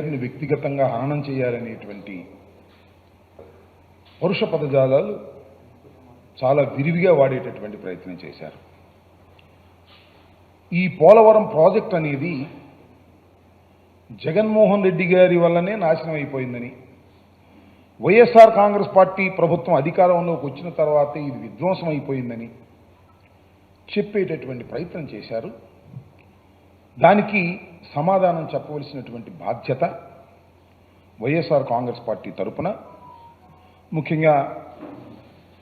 గారిని వ్యక్తిగతంగా హననం చేయాలనేటువంటి పరుష పదజాలాలు చాలా విరివిగా వాడేటటువంటి ప్రయత్నం చేశారు. ఈ పోలవరం ప్రాజెక్ట్ అనేది జగన్మోహన్ రెడ్డి గారి వల్లనే నాశనం అయిపోయిందని, వైఎస్ఆర్ కాంగ్రెస్ పార్టీ ప్రభుత్వం అధికారంలోకి వచ్చిన తర్వాతే ఇది విధ్వంసం అయిపోయిందని చెప్పేటటువంటి ప్రయత్నం చేశారు. దానికి సమాధానం చెప్పవలసినటువంటి బాధ్యత వైఎస్ఆర్ కాంగ్రెస్ పార్టీ తరపున, ముఖ్యంగా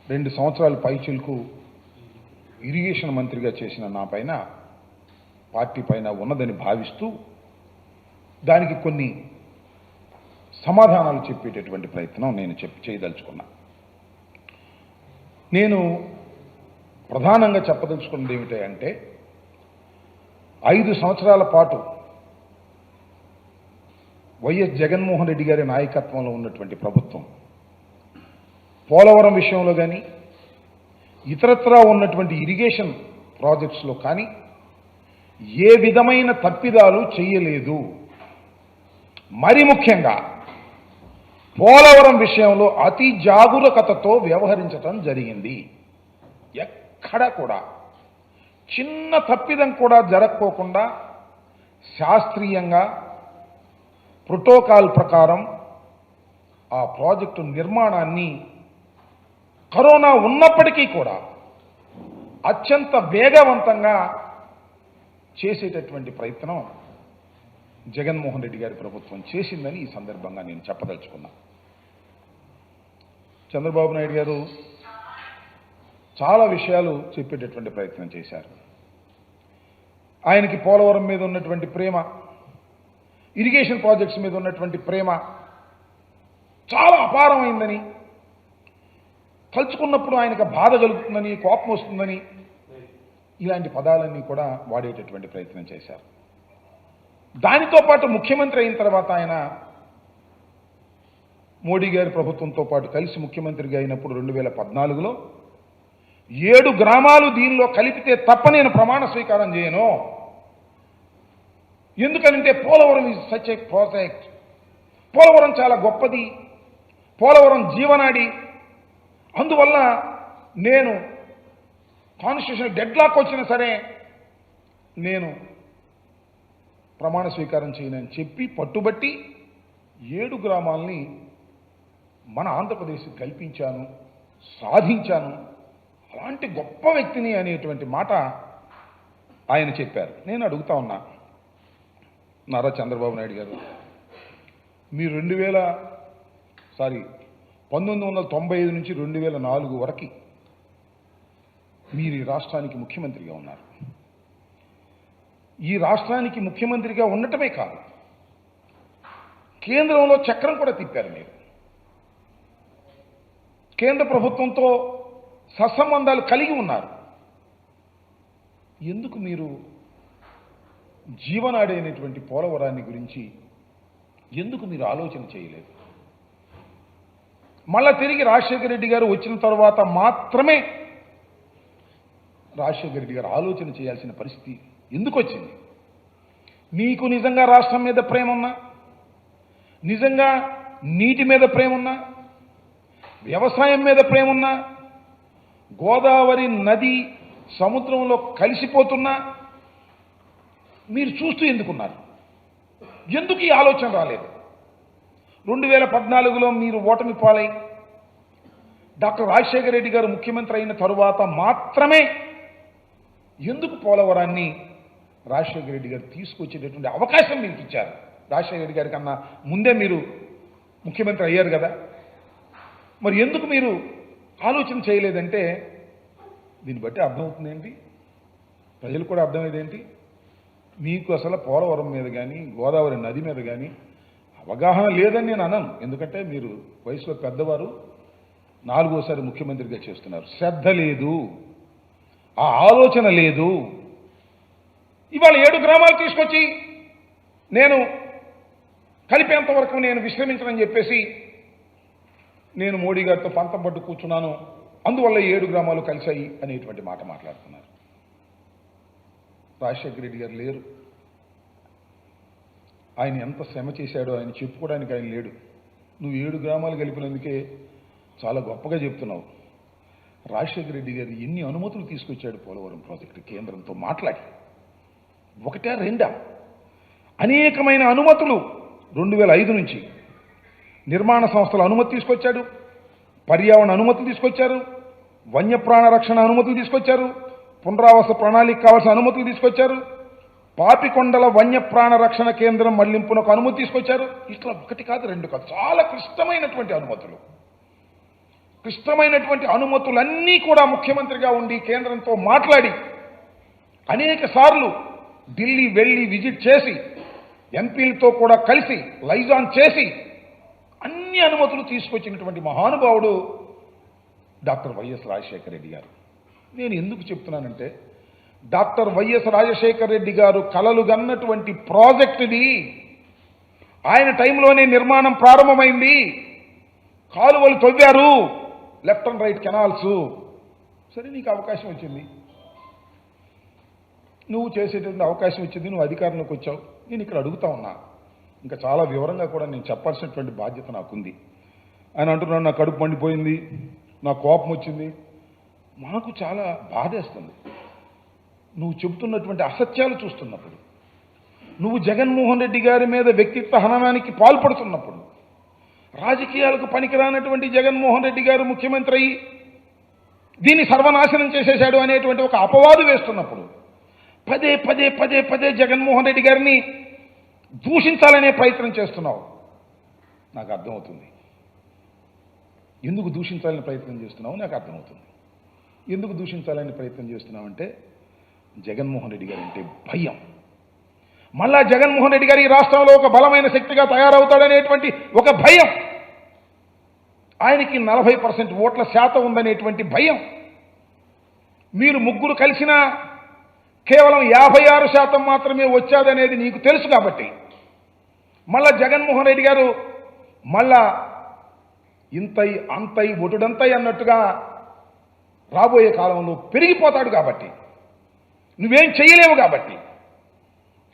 2 సంవత్సరాల పైచిలకు ఇరిగేషన్ మంత్రిగా చేసిన నా పైన, పార్టీ పైన ఉన్నదని భావిస్తూ దానికి కొన్ని సమాధానాలు చెప్పేటటువంటి ప్రయత్నం నేను చేయదలుచుకున్నా. నేను ప్రధానంగా చెప్పదలుచుకున్నది ఏమిటంటే, 5 సంవత్సరాల పాటు వైఎస్ జగన్మోహన్ రెడ్డి గారి నాయకత్వంలో ఉన్నటువంటి ప్రభుత్వం పోలవరం విషయంలో కానీ, ఇతరత్రా ఉన్నటువంటి ఇరిగేషన్ ప్రాజెక్ట్స్లో కానీ ఏ విధమైన తప్పిదాలు చేయలేదు. మరి ముఖ్యంగా పోలవరం విషయంలో అతి జాగరూకతతో వ్యవహరించడం జరిగింది. ఎక్కడ కూడా చిన్న తప్పిదం కూడా జరగకోకుండా శాస్త్రీయంగా ప్రోటోకాల్ ప్రకారం ఆ ప్రాజెక్టు నిర్మాణాన్ని కరోనా ఉన్నప్పటికీ కూడా అత్యంత వేగవంతంగా చేసేటటువంటి ప్రయత్నం జగన్మోహన్ రెడ్డి గారి ప్రభుత్వం చేసిందని ఈ సందర్భంగా నేను చెప్పదలుచుకున్నా. చంద్రబాబు నాయుడు గారు చాలా విషయాలు చెప్పేటటువంటి ప్రయత్నం చేశారు. ఆయనకి పోలవరం మీద ఉన్నటువంటి ప్రేమ, ఇరిగేషన్ ప్రాజెక్ట్స్ మీద ఉన్నటువంటి ప్రేమ చాలా అపారమైందని, తలుచుకున్నప్పుడు ఆయనకు బాధ కలుగుతుందని, కోపం వస్తుందని, ఇలాంటి పదాలన్నీ కూడా వాడేటటువంటి ప్రయత్నం చేశారు. దానితో పాటు ముఖ్యమంత్రి అయిన తర్వాత ఆయన మోడీ గారి ప్రభుత్వంతో పాటు కలిసి ముఖ్యమంత్రిగా అయినప్పుడు 2014లో 7 గ్రామాలు దీనిలో కలిపితే తప్ప నేను ప్రమాణ స్వీకారం చేయను. ఎందుకంటే Polavaram is such a project, Polavaram చాలా గొప్పది, పోలవరం జీవనాడి, అందువల్ల నేను కాన్స్టిట్యూషన్ డెడ్లాక్ వచ్చినా సరే నేను ప్రమాణ స్వీకారం చేయనని చెప్పి పట్టుబట్టి 7 గ్రామాలని మన ఆంధ్రప్రదేశ్కి కల్పించాను, సాధించాను, అలాంటి గొప్ప వ్యక్తిని అనేటువంటి మాట ఆయన చెప్పారు. నేను అడుగుతా ఉన్నా, నారా చంద్రబాబు నాయుడు గారు, మీరు 1995 నుంచి 2004 వరకు మీరు ఈ రాష్ట్రానికి ముఖ్యమంత్రిగా ఉన్నారు. ఈ రాష్ట్రానికి ముఖ్యమంత్రిగా ఉండటమే కాదు, కేంద్రంలో చక్రం కూడా తిప్పారు. మీరు కేంద్ర ప్రభుత్వంతో సత్సంబంధాలు కలిగి ఉన్నారు. ఎందుకు మీరు జీవనాడి అయినటువంటి పోలవరాన్ని గురించి ఎందుకు మీరు ఆలోచన చేయలేదు? మళ్ళా తిరిగి రాజశేఖర రెడ్డి గారు వచ్చిన తర్వాత మాత్రమే రాజశేఖర రెడ్డి గారు ఆలోచన చేయాల్సిన పరిస్థితి ఎందుకు వచ్చింది? మీకు నిజంగా రాష్ట్రం మీద ప్రేమ ఉన్నా, నిజంగా నీటి మీద ప్రేమ ఉన్నా, వ్యవసాయం మీద ప్రేమ ఉన్నా, గోదావరి నది సముద్రంలో కలిసిపోతున్నా మీరు చూస్తూ ఎందుకున్నారు? ఎందుకు ఈ ఆలోచన రాలేదు? 2014లో మీరు ఓటమి పాలై డాక్టర్ రాజశేఖర రెడ్డి గారు ముఖ్యమంత్రి అయిన తరువాత మాత్రమే ఎందుకు పోలవరాన్ని రాజశేఖర రెడ్డి గారు తీసుకొచ్చేటటువంటి అవకాశం మీకు ఇచ్చారు? రాజశేఖర రెడ్డి గారి కన్నా ముందే మీరు ముఖ్యమంత్రి అయ్యారు కదా, మరి ఎందుకు మీరు ఆలోచన చేయలేదంటే దీన్ని బట్టి అర్థమవుతుంది ఏంటి, ప్రజలు కూడా అర్థమయ్యేది ఏంటి, మీకు అసలు పోలవరం మీద కానీ గోదావరి నది మీద కానీ అవగాహన లేదని నేను అనను. ఎందుకంటే మీరు వయసులో పెద్దవారు, 4వసారి ముఖ్యమంత్రిగా చేస్తున్నారు. శ్రద్ధ లేదు, ఆ ఆలోచన లేదు. ఇవాళ 7 గ్రామాలు తీసుకొచ్చి నేను కలిపేంత వరకు నేను విశ్రమించనని చెప్పేసి నేను మోడీ గారితో పంతం పట్టు కూర్చున్నాను, అందువల్ల 7 గ్రామాలు కలిశాయి అనేటువంటి మాట మాట్లాడుతున్నారు. రాజశేఖర రెడ్డి గారు లేరు. ఆయన ఎంత శ్రమ చేశాడో ఆయన చెప్పుకోవడానికి ఆయన లేడు. నువ్వు 7 గ్రామాలు కలిపినందుకే చాలా గొప్పగా చెప్తున్నావు. రాజశేఖర రెడ్డి గారు ఎన్ని అనుమతులు తీసుకొచ్చాడు పోలవరం ప్రాజెక్టు కేంద్రంతో మాట్లాడి. 1, 2 అనేకమైన అనుమతులు 2005 నుంచి నిర్మాణ సంస్థల అనుమతి తీసుకొచ్చాడు, పర్యావరణ అనుమతులు తీసుకొచ్చారు, వన్యప్రాణ రక్షణ అనుమతులు తీసుకొచ్చారు, పునరావాస ప్రణాళిక కావాల్సిన అనుమతులు తీసుకొచ్చారు, పాపికొండల వన్యప్రాణ రక్షణ కేంద్రం మళ్లింపునకు అనుమతి తీసుకొచ్చారు. ఇట్లా 1 కాదు 2 కాదు, చాలా క్లిష్టమైనటువంటి అనుమతులు. క్లిష్టమైనటువంటి అనుమతులన్నీ కూడా ముఖ్యమంత్రిగా ఉండి కేంద్రంతో మాట్లాడి అనేక సార్లు ఢిల్లీ వెళ్ళి విజిట్ చేసి ఎంపీలతో కూడా కలిసి లైజాన్ చేసి అన్ని అనుమతులు తీసుకొచ్చినటువంటి మహానుభావుడు డాక్టర్ వైఎస్ రాజశేఖర రెడ్డి గారు. నేను ఎందుకు చెప్తున్నానంటే, డాక్టర్ వైఎస్ రాజశేఖర రెడ్డి గారు కలలు గన్నటువంటి ప్రాజెక్టుది ఆయన టైంలోనే నిర్మాణం ప్రారంభమైంది. కాలువలు తవ్వారు, లెఫ్ట్ అండ్ రైట్ కెనాల్స్. సరే, నీకు అవకాశం వచ్చింది, నువ్వు చేసేటువంటి అవకాశం వచ్చింది, నువ్వు అధికారంలోకి వచ్చావు. నేను ఇక్కడ అడుగుతా ఉన్నా, ఇంకా చాలా వివరంగా కూడా నేను చెప్పాల్సినటువంటి బాధ్యత నాకుంది. ఆయన అంటున్నాడు, నా కడుపు మండిపోయింది, నా కోపం వచ్చింది. మాకు చాలా బాధేస్తుంది నువ్వు చెబుతున్నటువంటి అసత్యాలు చూస్తున్నప్పుడు, నువ్వు జగన్మోహన్ రెడ్డి గారి మీద వ్యక్తిత్వ హననానికి పాల్పడుతున్నప్పుడు, రాజకీయాలకు పనికిరానటువంటి జగన్మోహన్ రెడ్డి గారు ముఖ్యమంత్రి అయ్యి దీన్ని సర్వనాశనం చేసేశాడు అనేటువంటి ఒక అపవాదు వేస్తున్నప్పుడు పదే పదే పదే పదే జగన్మోహన్ రెడ్డి గారిని దూషించాలనే ప్రయత్నం చేస్తున్నావు. నాకు అర్థమవుతుంది ఎందుకు దూషించాలని ప్రయత్నం చేస్తున్నావు. నాకు అర్థమవుతుంది ఎందుకు దూషించాలని ప్రయత్నం చేస్తున్నావంటే, జగన్మోహన్ రెడ్డి గారు అంటే భయం. మళ్ళా జగన్మోహన్ రెడ్డి గారు ఈ రాష్ట్రంలో ఒక బలమైన శక్తిగా తయారవుతాడనేటువంటి ఒక భయం, ఆయనకి 40% ఓట్ల శాతం ఉందనేటువంటి భయం. మీరు ముగ్గురు కలిసినా కేవలం 56% మాత్రమే వచ్చాదనేది నీకు తెలుసు కాబట్టి మళ్ళా జగన్మోహన్ రెడ్డి గారు మళ్ళా ఇంతై అంతై ఒటుడంతై అన్నట్టుగా రాబోయే కాలంలో పెరిగిపోతాడు. కాబట్టి నువ్వేం చేయలేవు, కాబట్టి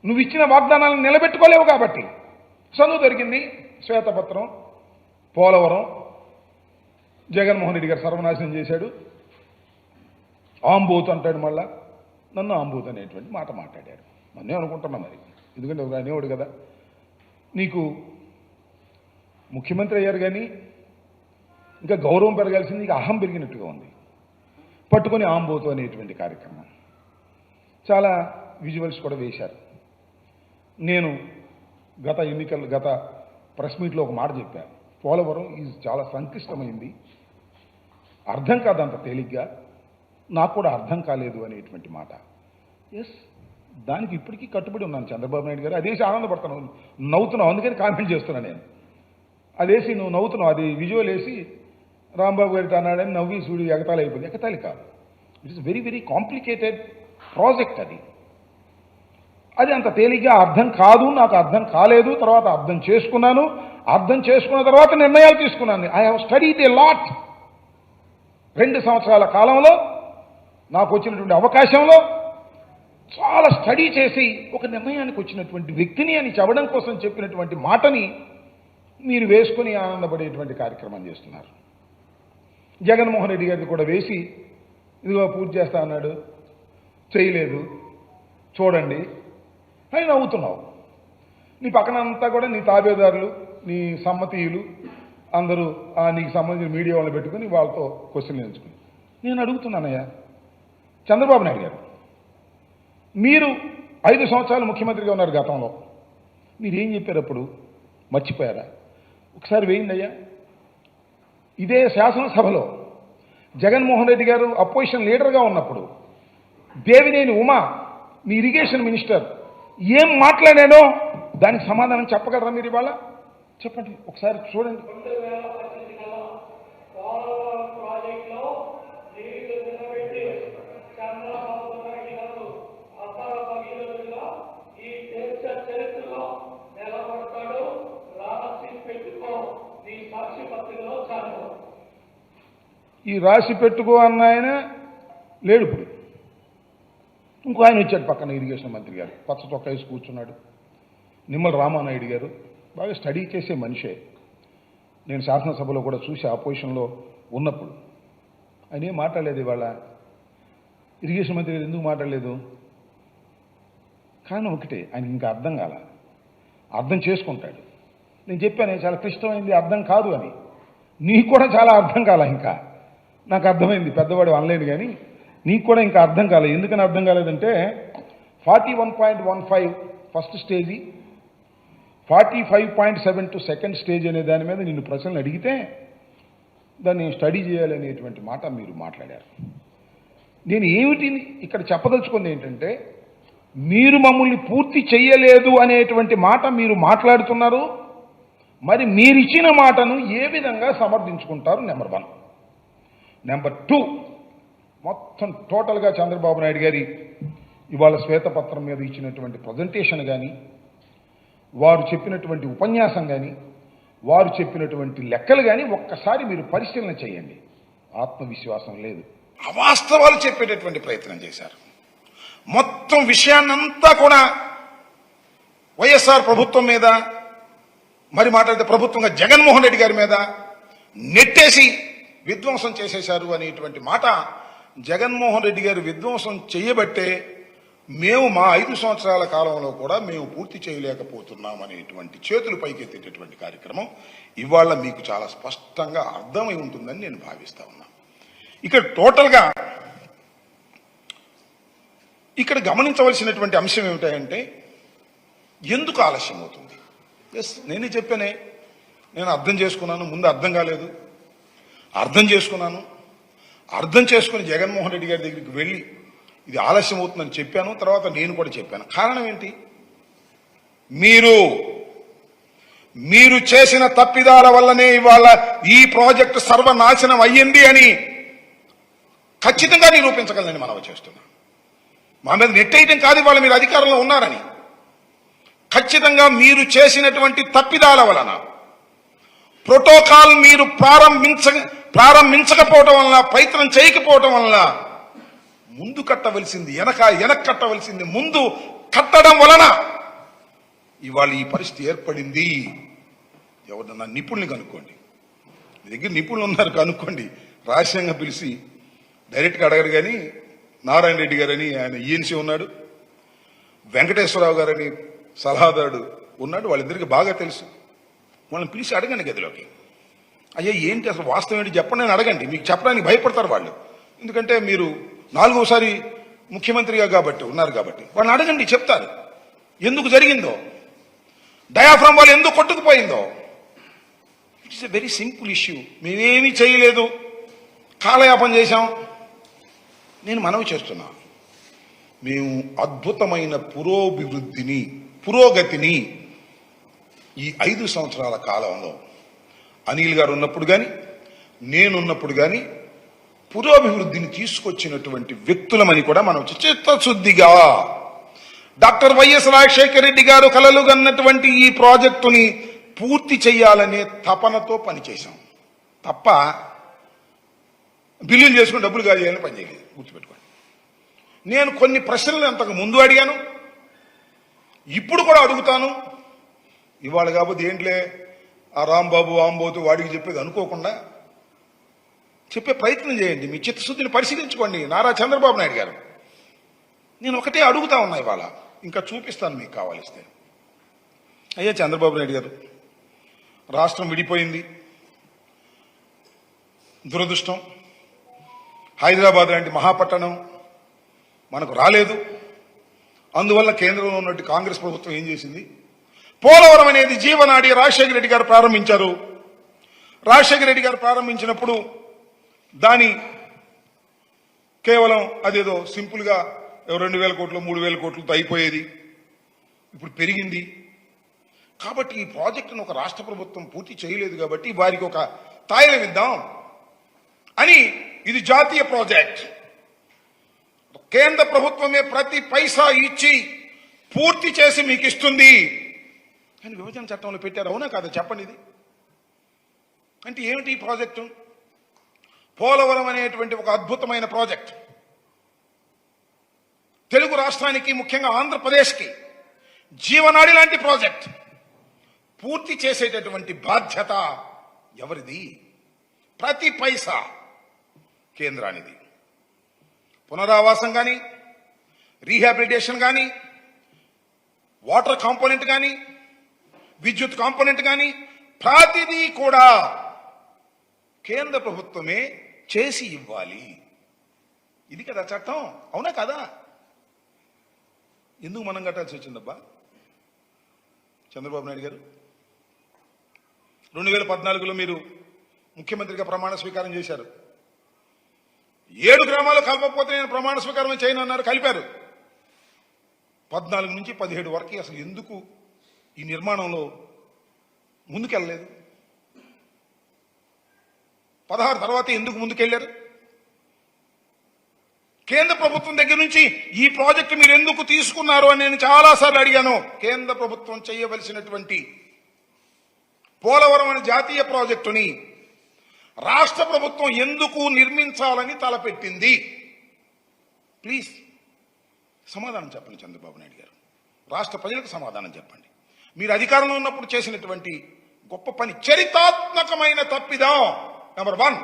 నువ్వు ఇచ్చిన వాగ్దానాలను నిలబెట్టుకోలేవు. కాబట్టి సందు దొరికింది, శ్వేతపత్రం, పోలవరం, జగన్మోహన్ రెడ్డి గారు సర్వనాశనం చేశాడు, ఆంబోతు అంటాడు. మళ్ళా నన్ను ఆంబోతు అనేటువంటి మాట మాట్లాడాడు. నన్నే అనుకుంటున్నా మరి, ఎందుకంటే ఒక అనేవాడు కదా. నీకు ముఖ్యమంత్రి అయ్యారు కానీ ఇంకా గౌరవం పెరగాల్సింది, ఇంకా అహం పెరిగినట్టుగా ఉంది. పట్టుకొని ఆంబోతు అనేటువంటి కార్యక్రమం చాలా విజువల్స్ కూడా వేశారు. నేను గత ప్రెస్ మీట్లో ఒక మాట చెప్పాను, పోలవరం చాలా సంక్లిష్టమైంది, అర్థం కాదు అంత తేలిగ్గా, నాకు కూడా అర్థం కాలేదు అనేటువంటి మాట. ఎస్, దానికి ఇప్పటికీ కట్టుబడి ఉన్నాను. చంద్రబాబు నాయుడు గారు అదేసి ఆనందపడతాను, నవ్వుతున్నావు, అందుకని కామెంట్ చేస్తున్నాను నేను. అదేసి నువ్వు నవ్వుతున్నావు, అది విజువల్ వేసి రాంబాబు గారికి అన్నాడని నవ్వి చూడు ఎగతాళి అయిపోయింది. ఎగతాళి కాదు, it is very very complicated project. అది అంత తేలిగ్గా అర్థం కాదు, నాకు అర్థం కాలేదు. తర్వాత అర్థం చేసుకున్నాను, అర్థం చేసుకున్న తర్వాత నిర్ణయాలు తీసుకున్నాను. I have studied a lot. 2 సంవత్సరాల కాలంలో నాకు వచ్చినటువంటి అవకాశంలో చాలా స్టడీ చేసి ఒక నిర్ణయానికి వచ్చినటువంటి వ్యక్తిని అని చెప్పడం కోసం చెప్పినటువంటి మాటని మీరు వేసుకొని ఆనందపడేటువంటి కార్యక్రమం చేస్తున్నారు. జగన్మోహన్ రెడ్డి గారిని కూడా వేసి ఇదిగో పూర్తి చేస్తా అన్నాడు, చేయలేదు, చూడండి అని నవ్వుతున్నావు. నీ పక్కన అంతా కూడా నీ తాబేదారులు, నీ సమ్మతీయులు అందరూ నీకు సంబంధించిన మీడియా వాళ్ళు పెట్టుకుని వాళ్ళతో క్వశ్చన్లు ఎంచుకుని. నేను అడుగుతున్నానయ్యా, చంద్రబాబు నాయుడు గారు, మీరు 5 సంవత్సరాలు ముఖ్యమంత్రిగా ఉన్నారు. గతంలో మీరేం చెప్పారు అప్పుడు మర్చిపోయారా? ఒకసారి వేయండి అయ్యా. ఇదే శాసనసభలో జగన్మోహన్ రెడ్డి గారు అపోజిషన్ లీడర్గా ఉన్నప్పుడు దేవినేని ఉమా, మీ ఇరిగేషన్ మినిస్టర్, ఏం మాట్లాడానో దానికి సమాధానం చెప్పగలరా మీరు? ఇవాళ చెప్పండి, ఒకసారి చూడండి. ఈ రాసి పెట్టుకో అన్న ఆయన లేడు ఇప్పుడు. ఇంకో ఆయన వచ్చాడు పక్కన, ఇరిగేషన్ మంత్రి గారు, పచ్చ చొక్కా వేసి కూర్చున్నాడు. నిమ్మల రామానాయుడు గారు బాగా స్టడీ చేసే మనిషే. నేను శాసనసభలో కూడా చూసి ఆపోజిషన్లో ఉన్నప్పుడు ఆయన ఏం మాట్లాడలేదు. ఇవాళ ఇరిగేషన్ మంత్రి గారు ఎందుకు మాట్లాడలేదు? కానీ ఒకటే, ఆయనకి ఇంకా అర్థం కాల. అర్థం చేసుకుంటాడు. నేను చెప్పాను చాలా క్లిష్టమైంది, అర్థం కాదు అని. నీకు కూడా చాలా అర్థం కాల. ఇంకా నాకు అర్థమైంది, పెద్దవాడు అనలేను, కానీ నీకు కూడా ఇంకా అర్థం కాలేదు. ఎందుకని అర్థం కాలేదంటే 41.15 ఫస్ట్ స్టేజీ, 45.72 సెకండ్ స్టేజ్ అనే దాని మీద నిన్ను ప్రశ్నలు అడిగితే దాన్ని స్టడీ చేయాలనేటువంటి మాట మీరు మాట్లాడారు. నేను ఏమిటి ఇక్కడ చెప్పదలుచుకుంది ఏంటంటే, మీరు మమ్మల్ని పూర్తి చేయలేదు అనేటువంటి మాట మీరు మాట్లాడుతున్నారు. మరి మీరిచ్చిన మాటను ఏ విధంగా సమర్థించుకుంటారు? నెంబర్ 1. నెంబర్ 2, మొత్తం టోటల్గా చంద్రబాబు నాయుడు గారి ఇవాళ శ్వేతపత్రం మీద ఇచ్చినటువంటి ప్రజెంటేషన్ కానీ, వారు చెప్పినటువంటి ఉపన్యాసం కానీ, వారు చెప్పినటువంటి లెక్కలు కానీ ఒక్కసారి మీరు పరిశీలన చేయండి. ఆత్మవిశ్వాసం లేదు, అవాస్తవాలు చెప్పేటటువంటి ప్రయత్నం చేశారు. మొత్తం విషయాన్నంతా కూడా వైఎస్ఆర్ ప్రభుత్వం మీద, మరి మాట్లాడితే ప్రభుత్వంగా జగన్మోహన్ రెడ్డి గారి మీద నెట్టేసి విధ్వంసం చేసేశారు అనేటువంటి మాట. జగన్మోహన్ రెడ్డి గారు విధ్వంసం చేయబట్టే మేము మా 5 సంవత్సరాల కాలంలో కూడా మేము పూర్తి చేయలేకపోతున్నాం అనేటువంటి చేతులు పైకెత్తేటటువంటి కార్యక్రమం ఇవాళ మీకు చాలా స్పష్టంగా అర్థమై ఉంటుందని నేను భావిస్తా ఉన్నా. ఇక్కడ టోటల్గా ఇక్కడ గమనించవలసినటువంటి అంశం ఏమిటంటే, ఎందుకు ఆలస్యం అవుతుంది? ఎస్, నేనే చెప్పానే, నేను అర్థం చేసుకున్నాను. ముందు అర్థం కాలేదు, అర్థం చేసుకున్నాను. అర్థం చేసుకుని జగన్మోహన్ రెడ్డి గారి దగ్గరికి వెళ్ళి ఇది ఆలస్యం అవుతుందని చెప్పాను. తర్వాత నేను కూడా చెప్పాను. కారణం ఏంటి? మీరు చేసిన తప్పిదాల వల్లనే ఇవాళ ఈ ప్రాజెక్టు సర్వనాశనం అయ్యింది అని ఖచ్చితంగా నిరూపించగలని మనవి చేస్తున్నా. మా మీద నెట్టేయటం కాదు, ఇవాళ మీరు అధికారంలో ఉన్నారని. ఖచ్చితంగా మీరు చేసినటువంటి తప్పిదాల వలన, ప్రోటోకాల్ మీరు ప్రారంభించకపోవటం వలన, ప్రయత్నం చేయకపోవటం వలన, ముందు కట్టవలసింది వెనక కట్టవలసింది ముందు కట్టడం వలన ఇవాళ ఈ పరిస్థితి ఏర్పడింది. ఎవరన్నా నిపుణుల్ని కనుక్కోండి, మీ దగ్గర నిపుణులు ఉన్నారు కనుక్కోండి. రహస్యంగా పిలిచి డైరెక్ట్గా అడగరు. కానీ నారాయణ రెడ్డి గారని ఆయన ఈఎన్సీ ఉన్నాడు, వెంకటేశ్వరరావు గారని సలహాదారుడు ఉన్నాడు. వాళ్ళిద్దరికి బాగా తెలుసు. వాళ్ళని పిలిచి అడగండి గదిలోకి. అయ్యా ఏంటి అసలు వాస్తవం ఏంటి చెప్పండి అని అడగండి. మీకు చెప్పడానికి భయపడతారు వాళ్ళు. ఎందుకంటే మీరు 4వసారి ముఖ్యమంత్రిగా కాబట్టి ఉన్నారు కాబట్టి వాళ్ళని అడగండి, చెప్తారు ఎందుకు జరిగిందో, డయాఫ్రామ్ వాళ్ళు ఎందుకు కొట్టుకుపోయిందో. It's a very simple issue. మేమేమీ చేయలేదు, కాలయాపన చేశాం. నేను మనవి చేస్తున్నా, మేము అద్భుతమైన పురోగతిని ఈ 5 సంవత్సరాల కాలంలో అనిల్ గారు ఉన్నప్పుడు కానీ నేనున్నప్పుడు కానీ పురోభివృద్ధిని తీసుకొచ్చినటువంటి వ్యక్తులమని కూడా మనం చిత్తశుద్ధిగా డాక్టర్ వైఎస్ రాజశేఖర రెడ్డి గారు కలలు కన్నటువంటి ఈ ప్రాజెక్టుని పూర్తి చేయాలనే తపనతో పనిచేశాం తప్ప బిల్లులు చేసుకుని డబ్బులు కాజేయాలని పనిచేయలేదు. గుర్తుపెట్టుకోండి. నేను కొన్ని ప్రశ్నలు అంతకు ముందు అడిగాను, ఇప్పుడు కూడా అడుగుతాను. ఇవాళ కాబట్టి ఏంట్లే ఆ రాంబాబు ఆంబోతు వాడికి చెప్పేది అనుకోకుండా చెప్పే ప్రయత్నం చేయండి. మీ చిత్తశుద్ధిని పరిశీలించుకోండి. నారా చంద్రబాబు నాయుడు గారు, నేను ఒకటే అడుగుతా ఉన్నా ఇవాళ, ఇంకా చూపిస్తాను మీకు కావాలిస్తే. అయ్యా చంద్రబాబు నాయుడు గారు, రాష్ట్రం విడిపోయింది, దురదృష్టం. హైదరాబాద్ లాంటి మహాపట్టణం మనకు రాలేదు. అందువల్ల కేంద్రంలో ఉన్నట్టు కాంగ్రెస్ ప్రభుత్వం ఏం చేసింది? పోలవరం అనేది జీవనాడి రాజశేఖర రెడ్డి గారు ప్రారంభించారు. రాజశేఖర రెడ్డి గారు ప్రారంభించినప్పుడు దాని కేవలం అదేదో సింపుల్గా 2,000 కోట్లు 3,000 కోట్లతో అయిపోయేది. ఇప్పుడు పెరిగింది. కాబట్టి ఈ ప్రాజెక్టును ఒక రాష్ట్ర ప్రభుత్వం పూర్తి చేయలేదు కాబట్టి వారికి ఒక తాయిలం ఇద్దాం అని, ఇది జాతీయ ప్రాజెక్ట్, కేంద్ర ప్రభుత్వమే ప్రతి పైసా ఇచ్చి పూర్తి చేసి మీకు ఇస్తుంది అని విభజన చట్టంలో పెట్టారు. అవునా కాదా చెప్పండి. ఇది అంటే ఏమిటి ఈ ప్రాజెక్టు? పోలవరం అనేటువంటి ఒక అద్భుతమైన ప్రాజెక్ట్ తెలుగు రాష్ట్రానికి, ముఖ్యంగా ఆంధ్రప్రదేశ్కి జీవనాడి లాంటి ప్రాజెక్ట్ పూర్తి చేసేటటువంటి బాధ్యత ఎవరిది? ప్రతి పైసా కేంద్రానిది. పునరావాసం కానీ, రీహాబిలిటేషన్ కానీ, వాటర్ కాంపోనెంట్ కానీ, విద్యుత్ కాంపోనెంట్ కానీ ప్రతిదీ కూడా కేంద్ర ప్రభుత్వమే చేసి ఇవ్వాలి. ఇది కదా చట్టం, అవునా కదా? ఎందుకు మనం కట్టాల్సి వచ్చిందబ్బా? చంద్రబాబు నాయుడు గారు 2014లో మీరు ముఖ్యమంత్రిగా ప్రమాణ స్వీకారం చేశారు. 7 గ్రామాలు కలపకపోతే నేను ప్రమాణ స్వీకారం చేయను అన్నారు, కలిపారు. 14 నుంచి 17 వరకు అసలు ఎందుకు ఈ నిర్మాణంలో ముందుకెళ్ళలేదు? 16 తర్వాత ఎందుకు ముందుకెళ్లారు? కేంద్ర ప్రభుత్వం దగ్గర నుంచి ఈ ప్రాజెక్టు మీరు ఎందుకు తీసుకున్నారు అని నేను చాలాసార్లు అడిగాను. కేంద్ర ప్రభుత్వం చేయవలసినటువంటి పోలవరం అనే జాతీయ ప్రాజెక్టుని రాష్ట్ర ప్రభుత్వం ఎందుకు నిర్మించాలని తలపెట్టింది? ప్లీజ్ సమాధానం చెప్పండి చంద్రబాబు నాయుడు గారు. రాష్ట్ర ప్రజలకు సమాధానం చెప్పండి. మీరు అధికారంలో ఉన్నప్పుడు చేసినటువంటి గొప్ప పని చరితాత్మకమైన తప్పిదం. నెంబర్ 1,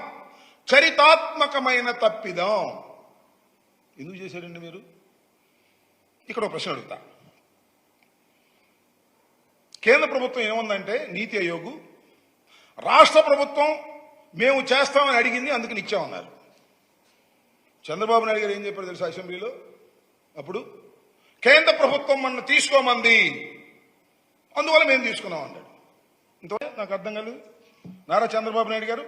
చరితాత్మకమైన తప్పిదం. ఎందుకు చేశారండి మీరు? ఇక్కడ ఒక ప్రశ్న అడుగుతా. కేంద్ర ప్రభుత్వం ఏముందంటే నీతి ఆయోగ్, రాష్ట్ర ప్రభుత్వం మేము చేస్తామని అడిగింది అందుకని ఇచ్చామన్నారు. చంద్రబాబు నాయుడు గారు ఏం చెప్పారు తెలుసా అసెంబ్లీలో? అప్పుడు కేంద్ర ప్రభుత్వం మన తీసుకోమంది, అందువల్ల మేము తీసుకున్నాం అన్నాడు. ఇంతవరకు నాకు అర్థం కాలేదు. నారా చంద్రబాబు నాయుడు గారు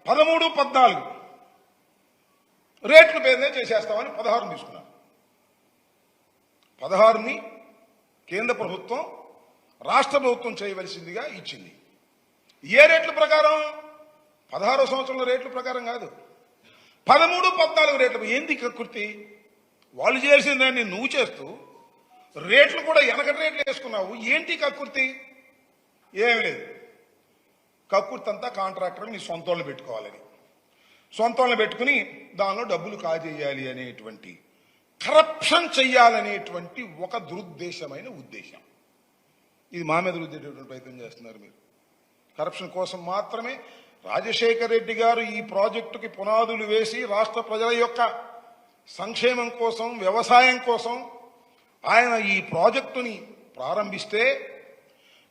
13, 14 రేట్లు పేరునే చేసేస్తామని 16 తీసుకున్నారు. 16ని కేంద్ర ప్రభుత్వం రాష్ట్ర ప్రభుత్వం చేయవలసిందిగా ఇచ్చింది. ఏ రేట్ల ప్రకారం? 16వ సంవత్సరంలో రేట్ల ప్రకారం కాదు, 13, 14 రేట్లు. ఏంది కక్కుర్తి? వాళ్ళు చేసిన దాన్ని నువ్వు చేస్తూ రేట్లు కూడా వెనకటి రేట్లు వేసుకున్నావు. ఏంటి కక్కుర్తి? ఏమి లేదు. కక్కుర్తి అంతా కాంట్రాక్టర్ నీ సొంత వాళ్ళని పెట్టుకోవాలని, సొంత వాళ్ళని పెట్టుకుని దానిలో డబ్బులు కాజేయాలి అనేటువంటి, కరప్షన్ చెయ్యాలనేటువంటి ఒక దురుద్దేశమైన ఉద్దేశం. ఇది మా మీద రుద్దేటటువంటి ప్రయత్నం చేస్తున్నారు మీరు. కరప్షన్ కోసం మాత్రమే రాజశేఖర్ రెడ్డి గారు ఈ ప్రాజెక్టుకి పునాదులు వేసి రాష్ట్ర ప్రజల యొక్క సంక్షేమం కోసం, వ్యవసాయం కోసం ఆయన ఈ ప్రాజెక్టుని ప్రారంభిస్తే,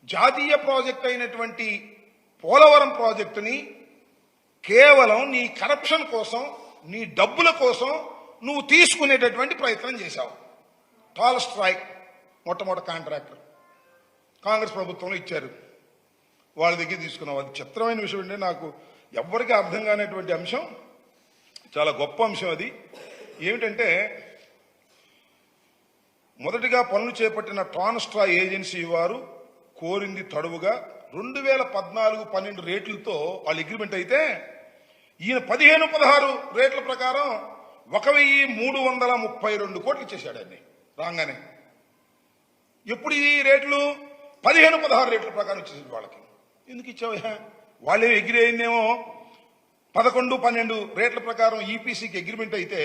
జాతీయ ప్రాజెక్ట్ అయినటువంటి పోలవరం ప్రాజెక్టుని కేవలం నీ కరప్షన్ కోసం, నీ డబ్బుల కోసం నువ్వు తీసుకునేటటువంటి ప్రయత్నం చేశావు. టాల్ స్ట్రైక్ మొట్టమొదటి కాంట్రాక్టర్ కాంగ్రెస్ ప్రభుత్వంలో ఇచ్చారు, వాళ్ళ దగ్గర తీసుకున్నావు. అది చిత్రమైన విషయం అంటే నాకు ఎవ్వరికీ అర్థం కానిటువంటి అంశం, చాలా గొప్ప అంశం. అది ఏమిటంటే, మొదటిగా పనులు చేపట్టిన ట్రాన్స్ట్రా ఏజెన్సీ వారు కోరింది తడువుగా 2014-12 రేట్లతో వాళ్ళ అగ్రిమెంట్ అయితే, ఈయన 15-16 రేట్ల ప్రకారం 1332 కోట్లు ఇచ్చేశాడు అన్ని రాగానే. ఎప్పుడు ఈ రేట్లు? 15-16 రేట్ల ప్రకారం ఇచ్చేసాడు వాళ్ళకి. ఎందుకు ఇచ్చావా? వాళ్ళే ఎగ్రి అయిందేమో 11-12 రేట్ల ప్రకారం ఈపీసీకి అగ్రిమెంట్ అయితే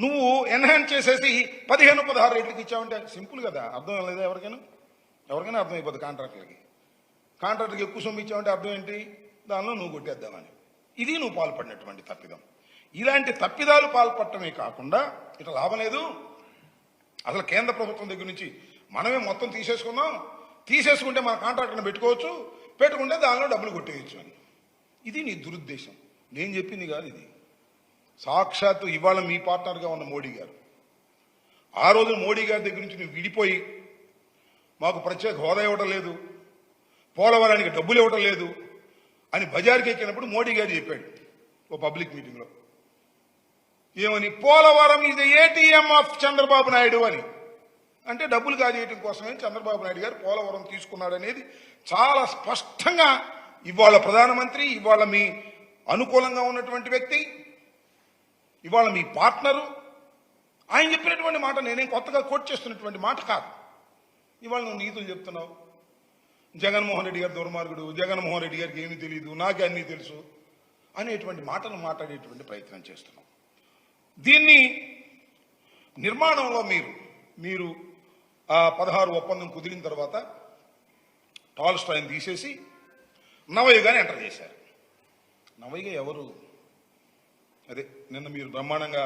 నువ్వు ఎన్హాన్స్ చేసేసి 15-16 రేట్లకి ఇచ్చావంటే సింపుల్ కదా. అర్థం లేదా? ఎవరికైనా అర్థం అయిపోతుంది. కాంట్రాక్టర్కి ఎక్కువ సొమ్ము ఇచ్చావంటే అర్థం ఏంటి? దానిలో నువ్వు కొట్టేద్దామని. ఇది నువ్వు పాల్పడినటువంటి తప్పిదం. ఇలాంటి తప్పిదాలు పాల్పడటమే కాకుండా ఇట్లా లాభం లేదు. అసలు కేంద్ర ప్రభుత్వం దగ్గర నుంచి మనమే మొత్తం తీసేసుకుందాం, తీసేసుకుంటే మన కాంట్రాక్టర్ని పెట్టుకోవచ్చు, పెట్టుకుంటే దానిలో డబ్బులు కొట్టేయచ్చు అని. ఇది నీ దురుద్దేశం, నేను చెప్పింది కాదు ఇది. సాక్షాత్తు ఇవాళ మీ పార్ట్నర్గా ఉన్న మోడీ గారు, ఆ రోజు మోడీ గారి దగ్గర నుంచి నువ్వు విడిపోయి మాకు ప్రత్యేక హోదా ఇవ్వడం లేదు, పోలవరానికి డబ్బులు ఇవ్వడం లేదు అని బజార్కి ఎక్కినప్పుడు మోడీ గారు చెప్పాడు ఓ పబ్లిక్ మీటింగ్లో. ఏమని? Polavaram is ATM of Chandrababu Naidu అని. అంటే డబ్బులు కాజేయటం కోసమే చంద్రబాబు నాయుడు గారు పోలవరం తీసుకున్నాడు అనేది చాలా స్పష్టంగా ఇవాళ ప్రధానమంత్రి, ఇవాళ మీ అనుకూలంగా ఉన్నటువంటి వ్యక్తి, ఇవాళ మీ పార్ట్నరు ఆయన చెప్పినటువంటి మాట నేనేం కొత్తగా కోట్ చేస్తున్నటువంటి మాట కాదు. ఇవాళ నువ్వు నీతులు చెప్తున్నావు. జగన్మోహన్ రెడ్డి గారు దుర్మార్గుడు, జగన్మోహన్ రెడ్డి గారికి ఏమీ తెలియదు, నాకే అన్నీ తెలుసు అనేటువంటి మాటలు మాట్లాడేటువంటి ప్రయత్నం చేస్తున్నాం. దీన్ని నిర్మాణంలో మీరు ఆ 16 ఒప్పందం కుదిరిన తర్వాత టాల్స్టాయ్ని తీసేసి నవయుగాని ఎంటర్ చేశారు. నవయుగ ఎవరు? అదే నిన్న మీరు బ్రహ్మాండంగా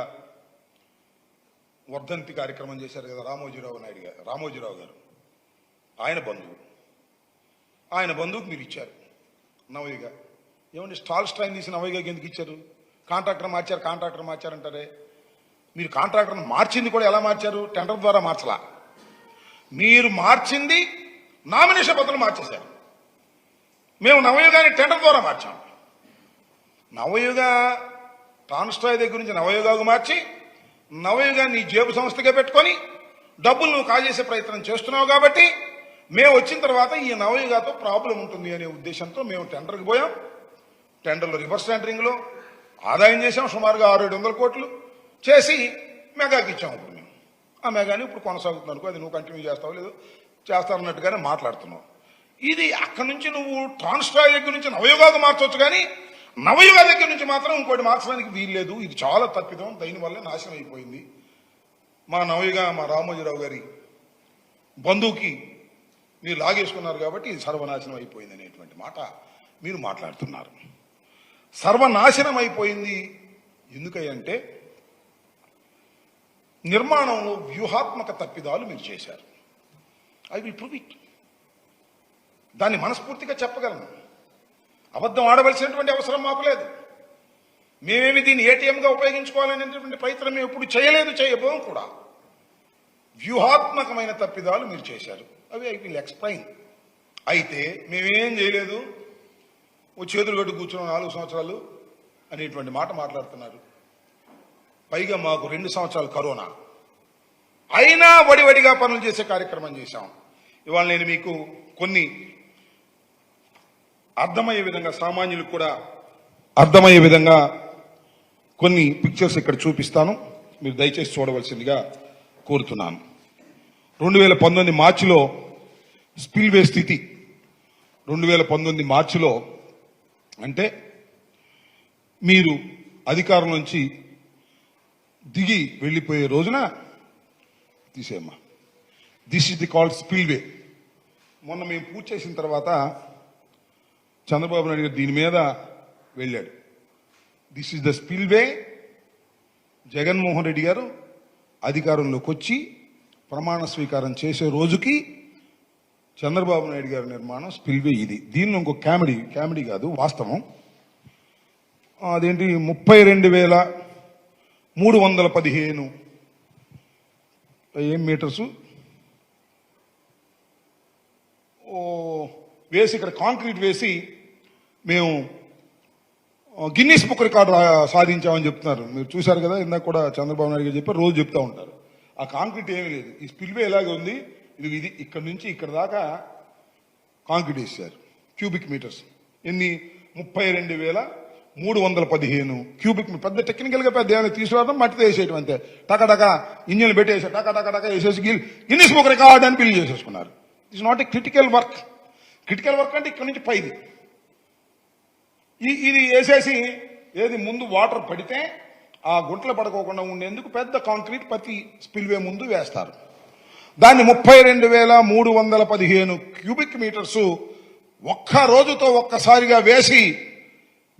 వర్ధంతి కార్యక్రమం చేశారు కదా రామోజీరావు గారు ఆయన బంధువుకు మీరు ఇచ్చారు నవయుగ. ఏమంటే టాల్స్టాయ్ని తీసి నవయుగకి ఎందుకు ఇచ్చారు? కాంట్రాక్టర్ మార్చారంటారే. మీరు కాంట్రాక్టర్ని మార్చింది కూడా ఎలా మార్చారు? టెండర్ ద్వారా మార్చలా. మీరు మార్చింది నామినేషన్ పత్రాలు మార్చేశారు. మేము నవయుగాన్ని టెండర్ ద్వారా మార్చాం. నవయుగ టాల్స్టాయ్ దగ్గర నుంచి నవయుగాకు మార్చి నవయుగాన్ని జేబు సంస్థగా పెట్టుకొని డబ్బులు నువ్వు కాజేసే ప్రయత్నం చేస్తున్నావు కాబట్టి మేము వచ్చిన తర్వాత ఈ నవయుగాతో ప్రాబ్లం ఉంటుంది అనే ఉద్దేశంతో మేము టెండర్కి పోయాం. టెండర్లో రివర్స్ టెండరింగ్లో ఆదాయం చేశాం. సుమారుగా 600-700 కోట్లు చేసి మెగాకి ఇచ్చాం. ఇప్పుడు మేము ఆ మెగాని ఇప్పుడు కొనసాగుతున్నాను అనుకో, అది నువ్వు కంటిన్యూ చేస్తావు లేదు చేస్తానన్నట్టుగానే మాట్లాడుతున్నావు. ఇది అక్కడి నుంచి నువ్వు టాల్స్టాయ్ దగ్గర నుంచి నవయుగాకు మార్చవచ్చు, కానీ నవయుగ దగ్గర నుంచి మాత్రం ఇంకోటి మార్చడానికి వీల్లేదు. ఇది చాలా తప్పిదం. దీనివల్ల నాశనం అయిపోయింది. మా రామోజీరావు గారి బంధువుకి మీరు లాగేసుకున్నారు కాబట్టి ఇది సర్వనాశనం అయిపోయింది అనేటువంటి మాట మీరు మాట్లాడుతున్నారు. సర్వనాశనం అయిపోయింది ఎందుకంటే నిర్మాణంలో వ్యూహాత్మక తప్పిదాలు మీరు చేశారు. I will prove it. దాన్ని మనస్ఫూర్తిగా చెప్పగలను. అబద్ధం ఆడవలసినటువంటి అవసరం మాకు లేదు. మేమేమి దీన్ని ఏటీఎంగా ఉపయోగించుకోవాలనేటువంటి ప్రయత్నం మేము ఎప్పుడు చేయబోం కూడా. వ్యూహాత్మకమైన తప్పిదాలు మీరు చేశారు. అవి ఐ విల్ ఎక్స్ప్లెయిన్. అయితే మేమేం చేయలేదు, ఓ చేతులు కట్టు కూర్చున్నాం 4 సంవత్సరాలు అనేటువంటి మాట మాట్లాడుతున్నారు. పైగా మాకు 2 సంవత్సరాలు కరోనా అయినా వడివడిగా పనులు చేసే కార్యక్రమం చేశాం. ఇవాళ నేను మీకు కొన్ని అర్థమయ్యే విధంగా, సామాన్యులకు కూడా అర్థమయ్యే విధంగా కొన్ని పిక్చర్స్ ఇక్కడ చూపిస్తాను. మీరు దయచేసి చూడవలసిందిగా కోరుతున్నాను. 2019 మార్చిలో స్పిల్వే స్థితి 2019 మార్చిలో అంటే మీరు అధికారం నుంచి దిగి వెళ్ళిపోయే రోజున తీసేయమ్మా. This is the called spillway. మొన్న మేము పూర్తి చేసిన తర్వాత చంద్రబాబు నాయుడు గారు దీని మీద వెళ్ళాడు. This is the spillway. Jaganmohan Reddy గారు అధికారంలోకి వచ్చి ప్రమాణ స్వీకారం చేసే రోజుకి చంద్రబాబు నాయుడు గారి నిర్మాణం స్పిల్వే ఇది. దీనిలో ఇంకో కామెడీ కాదు, వాస్తవం. అదేంటి 32,315 ఏం మీటర్సు వేసి ఇక్కడ కాంక్రీట్ వేసి మేము గిన్నీస్ బుక్ రికార్డు సాధించామని చెప్తున్నారు. మీరు చూశారు కదా, ఇందాక కూడా చంద్రబాబు నాయుడు గారు చెప్పారు, రోజు చెప్తా ఉంటారు. ఆ కాంక్రీట్ ఏమీ లేదు. ఈ స్పిల్వే ఎలాగే ఉంది. ఇది ఇక్కడ నుంచి ఇక్కడ దాకా కాంక్రీట్ వేసారు. క్యూబిక్ మీటర్స్ ఎన్ని? 32,315 క్యూబిక్. పెద్ద టెక్నికల్ గా పెద్ద ఏమైనా తీసుకురావడం, మట్టితో వేసేయడం అంతే. టక ఇంజన్లు పెట్టేసారు, టక వేసేసి గిన్నీస్ బుక్ రికార్డ్ అని బిల్ చేసేసుకున్నారు. It's not a critical work. Critical work అంటే ఇక్కడ నుంచి పైది. ఇది వేసేసి ఏది ముందు వాటర్ పడితే ఆ గుంటలు పడుకోకుండా ఉండేందుకు పెద్ద కాంక్రీట్ ప్రతి స్పిల్వే ముందు వేస్తారు. దాన్ని 32,315 క్యూబిక్ మీటర్స్ ఒక్క రోజుతో ఒక్కసారిగా వేసి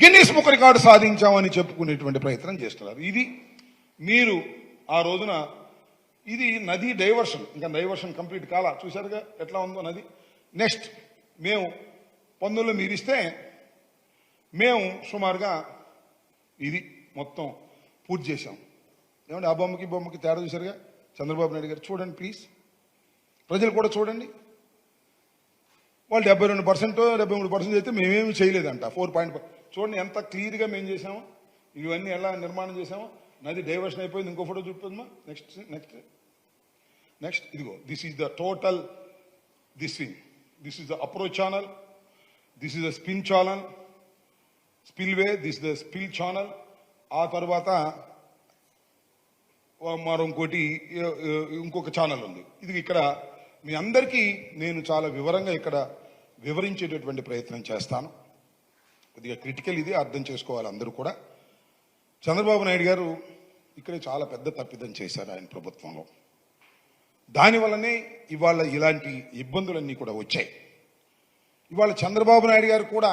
గిన్నీస్ బుక్ రికార్డు సాధించామని చెప్పుకునేటువంటి ప్రయత్నం చేస్తున్నారు. ఇది మీరు ఆ రోజున ఇది నది డైవర్షన్. ఇంకా డైవర్షన్ కంప్లీట్ కాలా. చూశారుగా ఎట్లా ఉందో నది. నెక్స్ట్ మేము పన్నులు మీరిస్తే మేము సుమారుగా ఇది మొత్తం పూర్తి చేశాం. ఏమంటే ఆ బొమ్మకి తేడా చూశారుగా. చంద్రబాబు నాయుడు గారు చూడండి ప్లీజ్, ప్రజలు కూడా చూడండి. వాళ్ళు 72%, 73% అయితే మేమేమి చేయలేదంట. 4 చూడండి ఎంత క్లియర్గా మేము చేసామో. ఇవన్నీ ఎలా నిర్మాణం చేసామో. నది డైవర్షన్ అయిపోయింది. ఇంకో ఫోటో చూపిద్దామా. నెక్స్ట్ ఇదిగో. This is the total this is the approach channel, this is the spin channel, spillway, this the spill channel. ఆ తర్వాత మరో ఇంకొక ఛానల్ ఉంది. ఇది ఇక్కడ మీ అందరికీ నేను చాలా వివరంగా ఇక్కడ వివరించేటటువంటి ప్రయత్నం చేస్తాను. కొద్దిగా క్రిటికల్, ఇది అర్థం చేసుకోవాలి అందరూ కూడా. చంద్రబాబు నాయుడు గారు ఇక్కడే చాలా పెద్ద తప్పిదం చేశారు ఆయన ప్రభుత్వంలో. దానివల్లనే ఇవాళ ఇలాంటి ఇబ్బందులన్నీ కూడా వచ్చాయి. ఇవాళ చంద్రబాబు నాయుడు గారు కూడా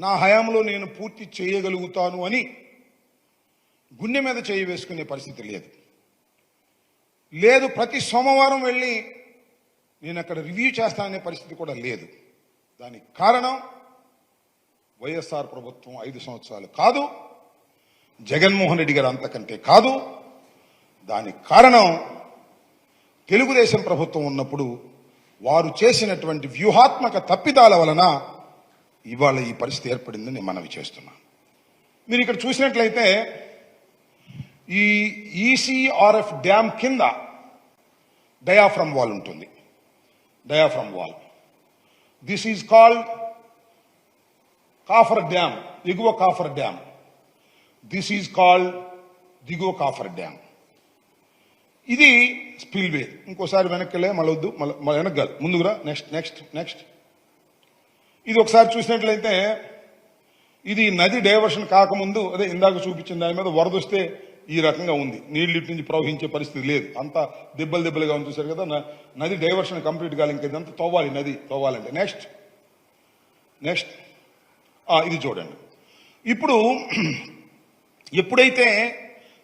నా హయాంలో నేను పూర్తి చేయగలుగుతాను అని గుండె మీద చేయి వేసుకునే పరిస్థితి లేదు. ప్రతి సోమవారం వెళ్ళి నేను అక్కడ రివ్యూ చేస్తాననే పరిస్థితి కూడా లేదు. దానికి కారణం వైఎస్ఆర్ ప్రభుత్వం 5 సంవత్సరాలు కాదు, జగన్మోహన్ రెడ్డి గారు అంతకంటే కాదు. దానికి కారణం తెలుగుదేశం ప్రభుత్వం ఉన్నప్పుడు వారు చేసినటువంటి వ్యూహాత్మక తప్పిదాల వలన ఇవాళ ఈ పరిస్థితి ఏర్పడిందని నేను మనవి చేస్తున్నాను. మీరు ఇక్కడ చూసినట్లయితే ఈ ఈసీఆర్ఎఫ్ డ్యామ్ కింద డయాఫ్రమ్ వాల్ ఉంటుంది. Diaphragm wall, this is called coffer dam, ఎగువ coffer dam. This is called దిగువ కాఫర్ డ్యామ్. ఇది స్పిల్వే. ఇంకోసారి వెనక్కి వెళ్ళే మళ్ళీ వద్దు, మళ్ళీ వెనక్కి ముందుకురా. నెక్స్ట్ ఇది ఒకసారి చూసినట్లయితే ఇది నది డైవర్షన్ కాకముందు, అదే ఇందాక చూపించిన దాని మీద వరద వస్తే ఈ రకంగా ఉంది. నీళ్ళు ఇటు నుంచి ప్రవహించే పరిస్థితి లేదు, అంతా దెబ్బలుగా ఉంది. చూసారు కదా, నది డైవర్షన్ కంప్లీట్ కాలి. ఇంకా ఇదంతా తవ్వాలి, నది తవ్వాలంటే. నెక్స్ట్ ఇది చూడండి. ఇప్పుడు ఎప్పుడైతే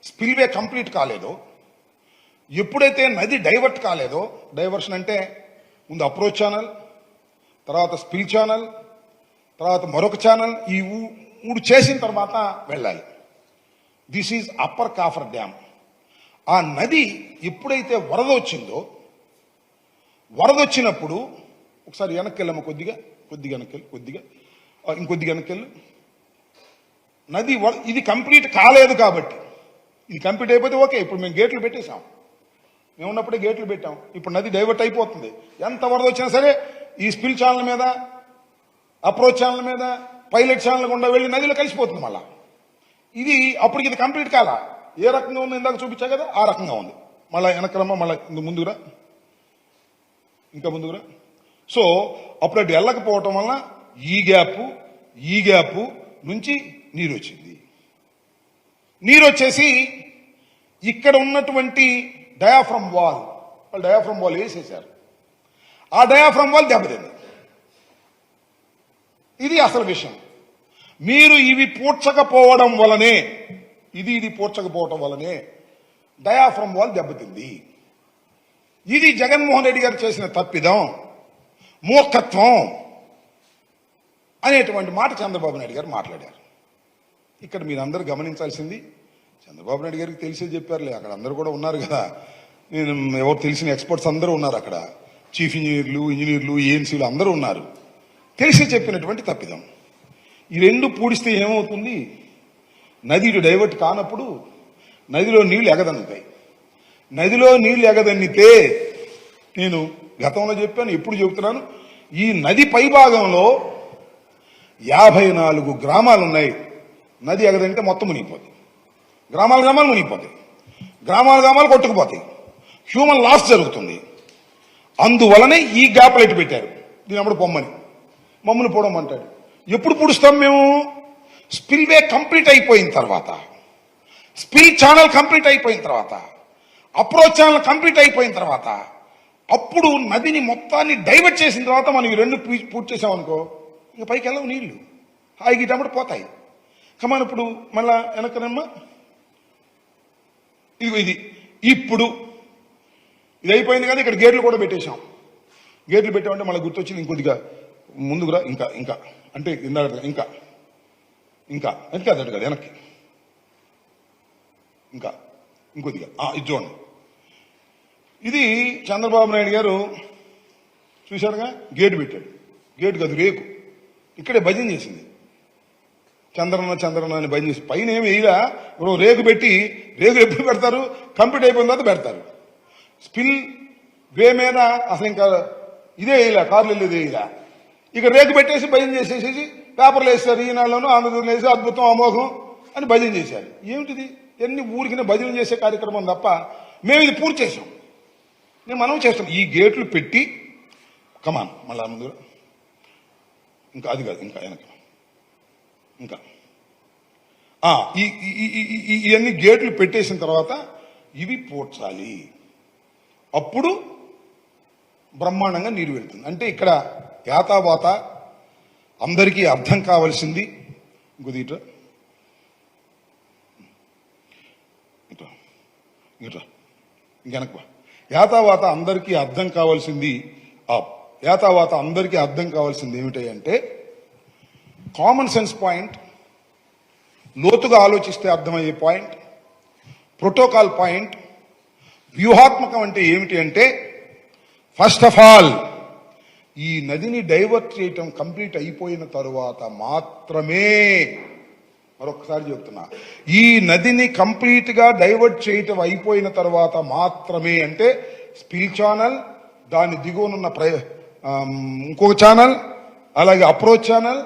స్పిల్వే కంప్లీట్ కాలేదో, ఎప్పుడైతే నది డైవర్ట్ కాలేదో, డైవర్షన్ అంటే ముందు అప్రోచ్ ఛానల్, తర్వాత స్పిల్ ఛానల్, తర్వాత మరొక ఛానల్, ఈ 3 చేసిన తర్వాత వెళ్ళాలి. This is upper coffer dam. ఆ నది ఎప్పుడైతే వరద వచ్చిందో, వరద వచ్చినప్పుడు ఒకసారి వెనక్కి వెళ్ళాము, కొద్దిగా ఇంకొద్దిగా వెనక్కి. నది ఇది కంప్లీట్ కాలేదు కాబట్టి, ఇది కంప్లీట్ అయిపోతే ఓకే. ఇప్పుడు మేము గేట్లు పెట్టేశాం, మేము ఉన్నప్పుడే గేట్లు పెట్టాం. ఇప్పుడు నది డైవర్ట్ అయిపోతుంది. ఎంత వరద వచ్చినా సరే ఈ స్పిల్ ఛానల్ మీద, అప్రోచ్ ఛానల్ మీద, పైలట్ ఛానల్ గుండా వెళ్ళి నదిలో కలిసిపోతుంది మళ్ళా. ఇది అప్పటికి ఇది కంప్లీట్ కాలా. ఏ రకంగా ఉంది ఇందాక చూపించా కదా, ఆ రకంగా ఉంది. మళ్ళీ వెనక్రమ్మ, మళ్ళీ ముందుకురా, ఇంకా ముందుకురా. సో అప్పుడు అటు వెళ్ళకపోవటం వల్ల ఈ గ్యాప్ నుంచి నీరు వచ్చింది. నీరు వచ్చేసి ఇక్కడ ఉన్నటువంటి డయాఫ్రమ్ వాల్ వేసేశారు. ఆ డయాఫ్రమ్ వాల్ దెబ్బతింది. ఇది అసలు విషయం. మీరు ఇవి పూడ్చకపోవడం వలనే, ఇది పూడ్చకపోవడం వలనే డయాఫ్రమ్ వాల్ దెబ్బతింది. ఇది జగన్మోహన్ రెడ్డి గారు చేసిన తప్పిదం, మూర్ఖత్వం అనేటువంటి మాట చంద్రబాబు నాయుడు గారు మాట్లాడారు. ఇక్కడ మీరందరూ గమనించాల్సింది, చంద్రబాబు నాయుడు గారికి తెలిసే చెప్పారులే, అక్కడ అందరూ కూడా ఉన్నారు కదా, నేను ఎవరు తెలిసిన ఎక్స్పర్ట్స్ అందరూ ఉన్నారు అక్కడ, చీఫ్ ఇంజనీర్లు, ఏఎన్సీలు అందరూ ఉన్నారు. తెలిసి చెప్పినటువంటి తప్పిదం. ఈ 2 పూడిస్తే ఏమవుతుంది? నది ఇటు డైవర్ట్ కానప్పుడు నదిలో నీళ్లు ఎగదన్నుతాయి. నదిలో నీళ్లు ఎగదన్నితే, నేను గతంలో చెప్పాను, ఎప్పుడు చెబుతున్నాను, ఈ నది పైభాగంలో 54 గ్రామాలు ఉన్నాయి. నది ఎగదంటే మొత్తం మునిగిపోతాయి, గ్రామాలు మునిగిపోతాయి, గ్రామాలు కొట్టుకుపోతాయి, హ్యూమన్ లాస్ జరుగుతుంది. అందువలనే ఈ గ్యాప్ లైట్ పెట్టారు. దీని అప్పుడు మమ్మల్ని పోవడమంటాడు. ఎప్పుడు పుడుస్తాం మేము? స్పిల్వే కంప్లీట్ అయిపోయిన తర్వాత, స్పిల్ ఛానల్ కంప్లీట్ అయిపోయిన తర్వాత, అప్రోచ్ ఛానల్ కంప్లీట్ అయిపోయిన తర్వాత, అప్పుడు నదిని మొత్తాన్ని డైవర్ట్ చేసిన తర్వాత మనం ఈ 2 పూర్తి చేసామనుకో, ఇంకా పైకి వెళ్ళవు నీళ్లు, హాయిగా ఇటప్పుడు పోతాయి. కమాన్ ఇప్పుడు మళ్ళా వెనకనమ్మా. ఇది ఇప్పుడు ఇది అయిపోయింది కదా, ఇక్కడ గేట్లు కూడా పెట్టేశాం. గేట్లు పెట్టామంటే మళ్ళీ గుర్తొచ్చింది, ఇంకొద్దిగా ముందుకురా, ఇంకా అంటే ఇంకా అదడు కదా వెనక్కి, ఇంకొద్దిగా ఇది చూడండి. ఇది చంద్రబాబు నాయుడు గారు చూశారుగా, గేటు పెట్టాడు. గేటు కాదు, రేకు. ఇక్కడే భజన చేసింది, చంద్రన్న అని భజన చేసి. పైన ఏమి వేయరా, రేకు పెట్టి, రేకులు ఎప్పుడు పెడతారు? కంప్లీట్ అయిపోయిన తర్వాత పెడతారు. స్పిల్ వే మీద అసలు ఇంకా ఇదే వేయలే, కార్లు వెళ్ళేది వేయలే. ఇక రేకు పెట్టేసి భజన చేసేసి పేపర్లు వేస్తారు, ఈనాడులోనూ ఆంధ్రజ్యోతిలో వేసి అద్భుతం అమోఘం అని భజన చేశారు. ఏమిటిది? ఎన్ని ఊరికినే భజన చేసే కార్యక్రమం తప్ప మేము ఇది పూర్తి చేసాం. మనం చేస్తాం. ఈ గేట్లు పెట్టి కమాన్ మళ్ళా ముందు, ఇంకా అది కాదు, ఇంకా వెనక, ఇంకా ఇవన్నీ గేట్లు పెట్టేసిన తర్వాత ఇవి పూడ్చాలి, అప్పుడు బ్రహ్మాండంగా నీరు వెళ్తుంది. అంటే ఇక్కడ యాతావాత అందరికీ అర్థం కావలసింది ఇంకొదిట ఇంకెనక యాతావాత అందరికీ అర్థం కావాల్సింది యాతావాత అందరికీ అర్థం కావాల్సింది ఏమిటంటే కామన్ సెన్స్ పాయింట్, లోతుగా ఆలోచిస్తే అర్థమయ్యే పాయింట్, ప్రోటోకాల్ పాయింట్, వ్యూహాత్మకం అంటే ఏమిటి అంటే ఫస్ట్ ఆఫ్ ఆల్ ఈ నదిని డైవర్ట్ చేయటం కంప్లీట్ అయిపోయిన తరువాత మాత్రమే, మరొకసారి చెప్తున్నా, ఈ నదిని కంప్లీట్ గా డైవర్ట్ చేయటం అయిపోయిన తర్వాత మాత్రమే, అంటే స్పిల్ ఛానల్, దాని దిగువనున్న ఇంకొక ఛానల్, అలాగే అప్రోచ్ ఛానల్,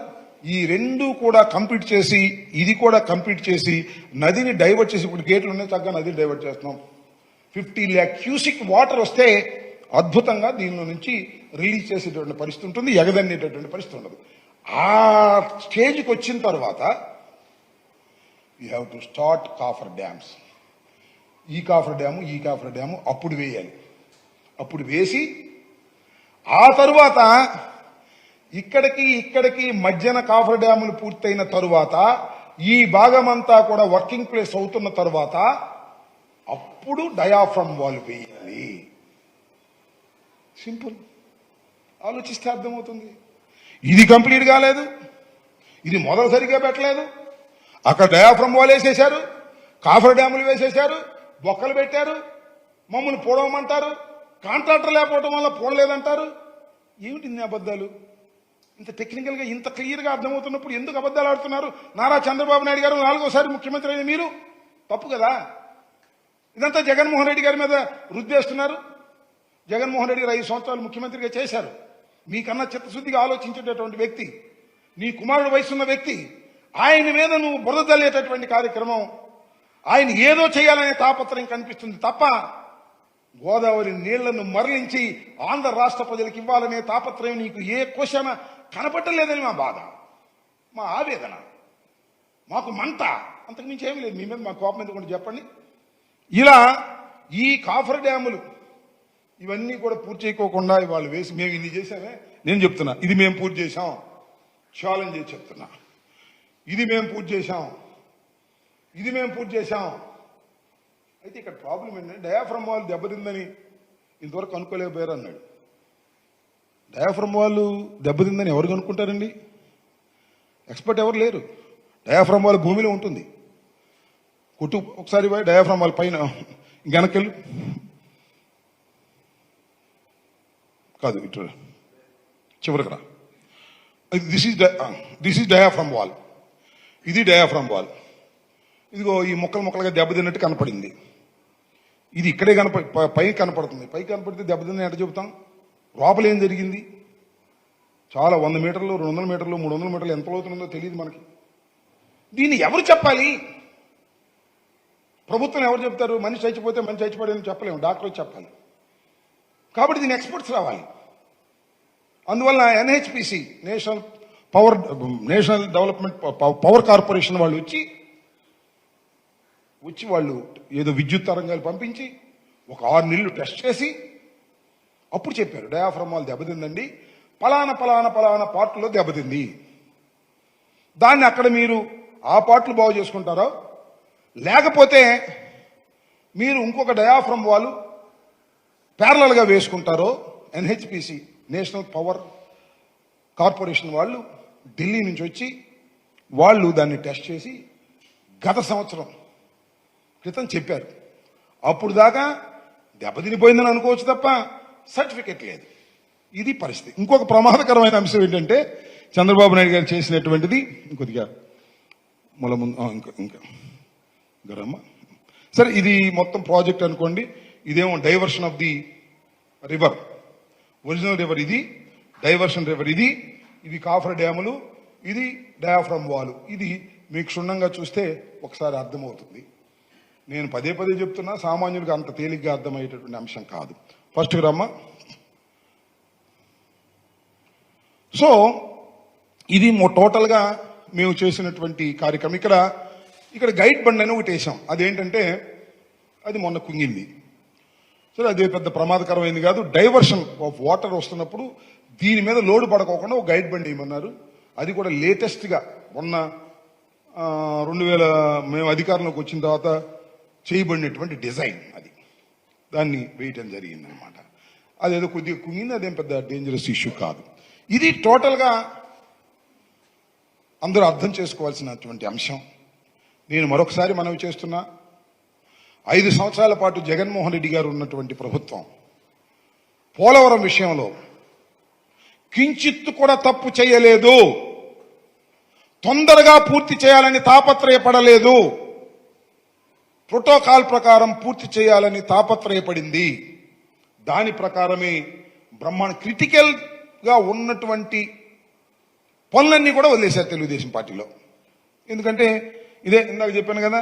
ఈ రెండు కూడా కంప్లీట్ చేసి ఇది కూడా కంప్లీట్ చేసి నదిని డైవర్ట్ చేసి, ఇప్పుడు గేట్లు ఉన్నాయి చక్కగా నదిని డైవర్ట్ చేస్తున్నాం. 50 lakh క్యూసిక్ వాటర్ వస్తే అద్భుతంగా దీనిలో నుంచి రిలీజ్ చేసేటటువంటి పరిస్థితి ఉంటుంది, ఎగదన్నేటటువంటి పరిస్థితి ఉండదు. ఆ స్టేజ్కి వచ్చిన తర్వాత you have to start cofferdams. ఈ కాఫర్ డ్యాము అప్పుడు వేయాలి. అప్పుడు వేసి ఆ తరువాత ఇక్కడికి మధ్యన కాఫర్ డ్యాములు పూర్తయిన తరువాత ఈ భాగమంతా కూడా వర్కింగ్ ప్లేస్ అవుతున్న తరువాత అప్పుడు డయాఫ్రమ్ వాల్ వేయాలి. సింపుల్, ఆలోచిస్తే అర్థమవుతుంది. ఇది కంప్లీట్ కాలేదు, ఇది మొదలు సరిగా పెట్టలేదు. అక్కడ డయాఫ్రమ్ వాల్ వేసేశారు, కాఫర్ డ్యాములు వేసేశారు, బొక్కలు పెట్టారు, మమ్మల్ని పోవమంటారు, కాంట్రాక్టర్ లేకపోవడం వల్ల పోడలేదంటారు. ఏమిటి ఇన్ని అబద్ధాలు? ఇంత టెక్నికల్ గా ఇంత క్లియర్ గా అర్థమవుతున్నప్పుడు ఎందుకు అబద్ధాలు ఆడుతున్నారు? నారా చంద్రబాబు నాయుడు గారు 4వ ముఖ్యమంత్రి అయిన మీరు తప్పు కదా. ఇదంతా జగన్మోహన్ రెడ్డి గారి మీద రుద్దేస్తున్నారు. జగన్మోహన్ రెడ్డి గారు 5 సంవత్సరాలు ముఖ్యమంత్రిగా చేశారు. మీకన్నా చిత్తశుద్ధిగా ఆలోచించేటటువంటి వ్యక్తి, నీ కుమారుడు వయసున్న వ్యక్తి, ఆయన మీద నువ్వు బురద జల్లేటటువంటి కార్యక్రమం, ఆయన ఏదో చేయాలనే తాపత్రయం కనిపిస్తుంది తప్ప గోదావరి నీళ్లను మరలించి ఆంధ్ర రాష్ట్ర ప్రజలకు ఇవ్వాలనే తాపత్రయం నీకు ఏ క్వశ్చన్ కనపట్టలేదని మా బాధ, మా ఆవేదన, మాకు మంట. అంతకుమించి ఏమీ లేదు. మీ మీద మా కోపం ఎందుకంటే చెప్పండి. ఇలా ఈ కాఫర్ డ్యాములు ఇవన్నీ కూడా పూర్తి చేయకోకుండా వాళ్ళు వేసి మేము ఇన్ని చేసామే. నేను చెప్తున్నా, ఇది మేము పూర్తి చేశాం, ఛాలెంజ్ చేసి చెప్తున్నా, ఇది మేము పూర్తి చేశాం, ఇది మేము పూర్తి చేశాం. అయితే ఇక్కడ ప్రాబ్లం ఏంటంటే డయాఫ్రమ్ వాల్ దెబ్బతిందని ఇంతవరకు కనుక్కోలేకపోయారు అన్నాడు. డయాఫ్రమ్ వాల్ దెబ్బతిందని ఎవరు కనుక్కుంటారండి? ఎక్స్పర్ట్ ఎవరు లేరు. డయాఫ్రమ్ వాల్ భూమిలో ఉంటుంది. కొట్టు ఒకసారి పోయి డయాఫ్రమ్ వాల్ పైన వెనకెళ్ళు కాదు, ఇటు చివరికి రా. This is diaphragm wall. ఇది డయాఫ్రమ్ వాల్. ఇదిగో ఈ ముక్కలుగా దెబ్బతిన్నట్టు కనపడింది. ఇది ఇక్కడే పైకి కనపడుతుంది. పైకి కనపడితే దెబ్బతిందని ఎట్లా చెబుతాం? లోపల ఏం జరిగింది? చాలా 100 మీటర్లు, 200 మీటర్లు, 300 మీటర్లు ఎంత లోతుందో తెలియదు మనకి. దీన్ని ఎవరు చెప్పాలి? ప్రభుత్వం ఎవరు చెప్తారు? మనిషి చచ్చిపోతే మనిషి చచ్చిపోయాడని చెప్పలేము, డాక్టర్ చెప్పాలి. కాబట్టి దీని ఎక్స్పర్ట్స్ రావాలి. అందువల్ల NHPC, national development power corporation వాళ్ళు వచ్చి వాళ్ళు ఏదో విద్యుత్ తరంగాలు పంపించి ఒక 6 నెలలు టెస్ట్ చేసి అప్పుడు చెప్పారు డయాఫ్రమ్ వాల్ దెబ్బతిందండి, పలానా పార్ట్లో దెబ్బతింది. దాన్ని అక్కడ మీరు ఆ పార్ట్లు బాగు చేసుకుంటారో లేకపోతే మీరు ఇంకొక డయాఫ్రమ్ వాల్ ప్యారలల్గా వేసుకుంటారో NHPC, నేషనల్ పవర్ కార్పొరేషన్ వాళ్ళు ఢిల్లీ నుంచి వచ్చి వాళ్ళు దాన్ని టెస్ట్ చేసి గత సంవత్సరం క్రితం చెప్పారు. అప్పుడు దాకా దెబ్బతినిపోయిందని అనుకోవచ్చు తప్ప సర్టిఫికెట్ లేదు. ఇది పరిస్థితి. ఇంకొక ప్రమాదకరమైన అంశం ఏంటంటే చంద్రబాబు నాయుడు గారు చేసినటువంటిది ఇంకొద్దిగా ఇంకా గరమ్మ సరే, ఇది మొత్తం ప్రాజెక్ట్ అనుకోండి. ఇదేమో diversion of the river, original river ఇది, డైవర్షన్ రివర్ ఇది, ఇది కాఫర్ డ్యాములు, ఇది డయాఫ్రమ్ వాల్. ఇది మీకు క్షుణ్ణంగా చూస్తే ఒకసారి అర్థమవుతుంది. నేను పదే చెప్తున్నా, సామాన్యుడికి అంత తేలిగ్గా అర్థమయ్యేటటువంటి అంశం కాదు. ఫస్ట్ రమ్మ. సో ఇది టోటల్గా మేము చేసినటువంటి కార్యక్రమం. ఇక్కడ ఇక్కడ గైడ్ బండ్ అని ఒకటి వేసాం. అదేంటంటే అది మొన్న కుంగింది. సరే, అదే పెద్ద ప్రమాదకరమైంది కాదు. డైవర్షన్ ఆఫ్ వాటర్ వస్తున్నప్పుడు దీని మీద లోడ్ పడకోకుండా ఒక గైడ్ బండ్ వేయమన్నారు. అది కూడా లేటెస్ట్గా మొన్న 2000 మేము అధికారంలోకి వచ్చిన తర్వాత చేయబడినటువంటి డిజైన్ అది. దాన్ని వేయటం జరిగిందనమాట. అదేదో కొద్దిగా కుంగింది, అదేం పెద్ద డేంజరస్ ఇష్యూ కాదు. ఇది టోటల్గా అందరూ అర్థం చేసుకోవాల్సినటువంటి అంశం. నేను మరొకసారి మనవి చేస్తున్నా, 5 సంవత్సరాల పాటు జగన్మోహన్ రెడ్డి గారు ఉన్నటువంటి ప్రభుత్వం పోలవరం విషయంలో కించిత్తు కూడా తప్పు చేయలేదు. తొందరగా పూర్తి చేయాలని తాపత్రయపడలేదు. ప్రోటోకాల్ ప్రకారం పూర్తి చేయాలని తాపత్రయపడింది. దాని ప్రకారమే బ్రహ్మాండ క్రిటికల్గా ఉన్నటువంటి పనులన్నీ కూడా వదిలేశారు తెలుగుదేశం పార్టీలో. ఎందుకంటే ఇదే ఇందాక చెప్పాను కదా,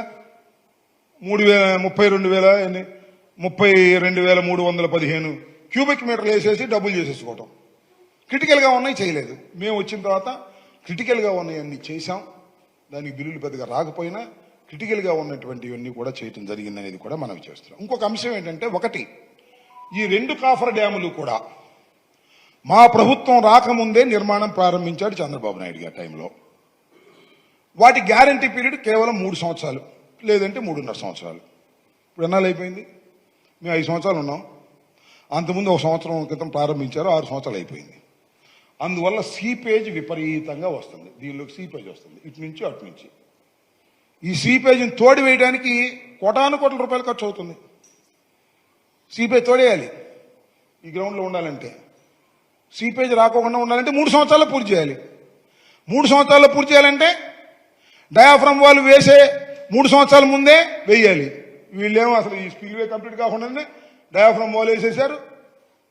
32,315 క్యూబిక్ మీటర్లు వేసేసి డబ్బులు చేసేసుకోవటం. క్రిటికల్గా ఉన్నాయి చేయలేదు. మేము వచ్చిన తర్వాత క్రిటికల్గా ఉన్నాయన్నీ చేశాం. దానికి బిల్లులు పెద్దగా రాకపోయినా క్రిటికల్గా ఉన్నటువంటివన్నీ కూడా చేయటం జరిగిందనేది కూడా మనం చేస్తున్నాం. ఇంకొక అంశం ఏంటంటే, ఒకటి, ఈ 2 కాఫర్ డ్యాములు కూడా మా ప్రభుత్వం రాకముందే నిర్మాణం ప్రారంభించాడు చంద్రబాబు నాయుడు గారి టైంలో. వాటి గ్యారంటీ పీరియడ్ కేవలం 3 సంవత్సరాలు, లేదంటే 3.5 సంవత్సరాలు. ఇప్పుడు ఎన్నాళ్ళు అయిపోయింది? మేము 5 సంవత్సరాలు ఉన్నాం. అంతకుముందు 1 సంవత్సరం క్రితం ప్రారంభించారు, 6 సంవత్సరాలు అయిపోయింది. అందువల్ల సీపేజ్ విపరీతంగా వస్తుంది. దీనిలోకి సీపేజ్ వస్తుంది ఇటు నుంచి అటు నుంచి. ఈ సీపేజ్ని తోడి వేయడానికి కోటాను కోట్ల రూపాయలు ఖర్చు అవుతుంది. సీపేజ్ తోడేయాలి ఈ గ్రౌండ్లో ఉండాలంటే. సీపేజ్ రాకోకుండా ఉండాలంటే 3 సంవత్సరాల్లో పూర్తి చేయాలి. 3 సంవత్సరాల్లో పూర్తి చేయాలంటే డయాఫ్రమ్ వాళ్ళు వేసే 3 సంవత్సరాల ముందే వేయాలి. వీళ్ళేమో అసలు ఈ స్పిల్వే కంప్లీట్ కాకుండానే డయాఫ్రమ్ వాళ్ళు వేసేశారు,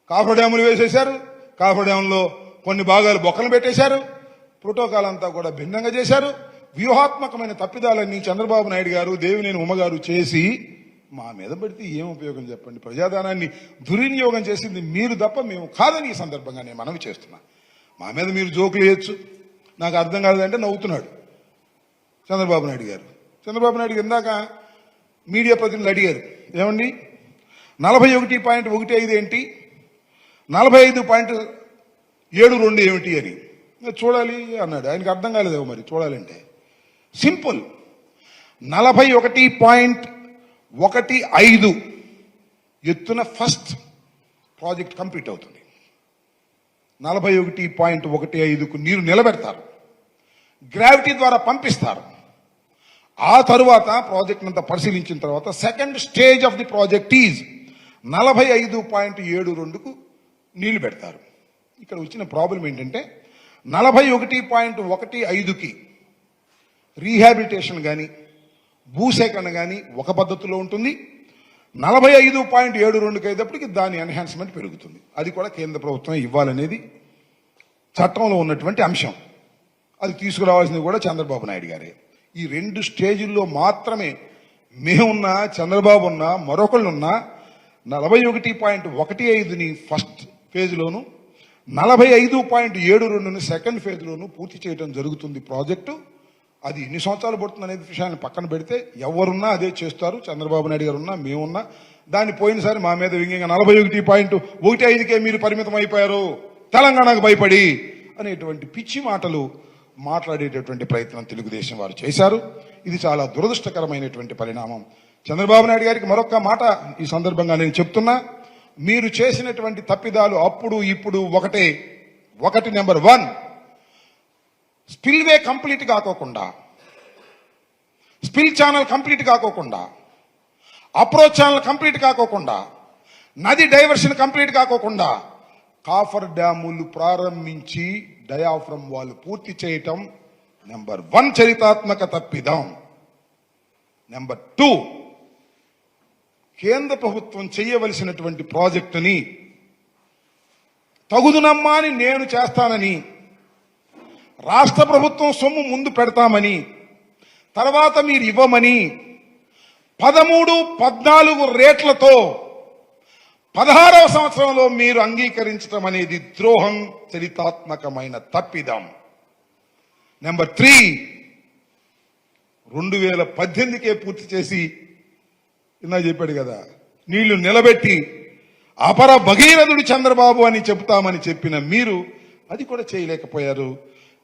కాఫర్ డ్యాములు వేసేశారు. కాఫర్ డ్యాంలో కొన్ని భాగాలు బొక్కలు పెట్టేశారు. ప్రోటోకాల్ అంతా కూడా భిన్నంగా చేశారు. వ్యూహాత్మకమైన తప్పిదాలన్నీ చంద్రబాబు నాయుడు గారు, దేవినేని ఉమ్మగారు చేసి మా మీద పెడితే ఏం ఉపయోగం చెప్పండి? ప్రజాధనాన్ని దుర్వినియోగం చేసింది మీరు తప్ప మేము కాదని ఈ సందర్భంగా నేను మనవి చేస్తున్నా. మా మీద మీరు జోకులు వేయచ్చు, నాకు అర్థం కాలేదంటే నవ్వుతున్నాడు చంద్రబాబు నాయుడు గారు. చంద్రబాబు నాయుడు గారు ఇందాక మీడియా ప్రతినిధులు అడిగారు, ఏమండి 41.15 ఏంటి, 45.72 ఏమిటి అని. చూడాలి అన్నాడు. ఆయనకు అర్థం కాలేదేమో మరి చూడాలంటే. సింపుల్, 41.15 ఎత్తున ఫస్ట్ ప్రాజెక్ట్ కంప్లీట్ అవుతుంది. 41.15కు నీరు నిలబెడతారు, గ్రావిటీ ద్వారా పంపిస్తారు. ఆ తరువాత ప్రాజెక్ట్ అంతా పరిశీలించిన తర్వాత second stage of the project is 45.72కు నీళ్లు పెడతారు. ఇక్కడ వచ్చిన ప్రాబ్లం ఏంటంటే 41.15కి రీహాబిలిటేషన్ కానీ భూసేకరణ కానీ ఒక పద్ధతిలో ఉంటుంది. 45.72కి అయ్యేటప్పటికి దాని ఎన్హాన్స్మెంట్ పెరుగుతుంది. అది కూడా కేంద్ర ప్రభుత్వం ఇవ్వాలనేది చట్టంలో ఉన్నటువంటి అంశం. అది తీసుకురావాల్సింది కూడా చంద్రబాబు నాయుడు గారే. ఈ 2 స్టేజీల్లో మాత్రమే మేమున్నా, చంద్రబాబు ఉన్నా, మరొకళ్ళున్నా 41.15ని ఫస్ట్ ఫేజ్లోను, 45.72ని సెకండ్ ఫేజ్లోను పూర్తి చేయడం జరుగుతుంది ప్రాజెక్టు. అది ఎన్ని సంవత్సరాలు పడుతుంది అనేది విషయాన్ని పక్కన పెడితే ఎవరున్నా అదే చేస్తారు. చంద్రబాబు నాయుడు గారు ఉన్నా, మేమున్నా. దాన్ని పోయినసారి మా మీద వ్యంగ్యంగా 41.15కే మీరు పరిమితం అయిపోయారు తెలంగాణకు భయపడి అనేటువంటి పిచ్చి మాటలు మాట్లాడేటటువంటి ప్రయత్నం తెలుగుదేశం వారు చేశారు. ఇది చాలా దురదృష్టకరమైనటువంటి పరిణామం. చంద్రబాబు నాయుడు గారికి మరొక మాట ఈ సందర్భంగా నేను చెప్తున్నా, మీరు చేసినటువంటి తప్పిదాలు అప్పుడు ఇప్పుడు ఒకటే. ఒకటి, నెంబర్ 1, స్పిల్వే కంప్లీట్ కాకోకుండా, స్పిల్ ఛానల్ కంప్లీట్ కాకోకుండా, అప్రోచ్ ఛానల్ కంప్లీట్ కాకోకుండా, నది డైవర్షన్ కంప్లీట్ కాకోకుండా కాఫర్ డ్యాములు ప్రారంభించి డయాఫ్రమ్ వాళ్ళు పూర్తి చేయటం నెంబర్ 1 చరితాత్మక తప్పిదం. నెంబర్ 2, కేంద్ర ప్రభుత్వం చేయవలసినటువంటి ప్రాజెక్టుని తగుదునమ్మా అని నేను చేస్తానని, రాష్ట్ర ప్రభుత్వం సొమ్ము ముందు పెడతామని, తర్వాత మీరు ఇవ్వమని 13, 14 రేట్లతో 16వ సంవత్సరంలో మీరు అంగీకరించడం అనేది ద్రోహం, చరితాత్మకమైన తప్పిదం. నెంబర్ 3, 2018కే పూర్తి చేసి ఇందా చెప్పాడు కదా, నీళ్లు నిలబెట్టి అపర భగీరథుడు చంద్రబాబు అని చెబుతామని చెప్పిన మీరు అది కూడా చేయలేకపోయారు.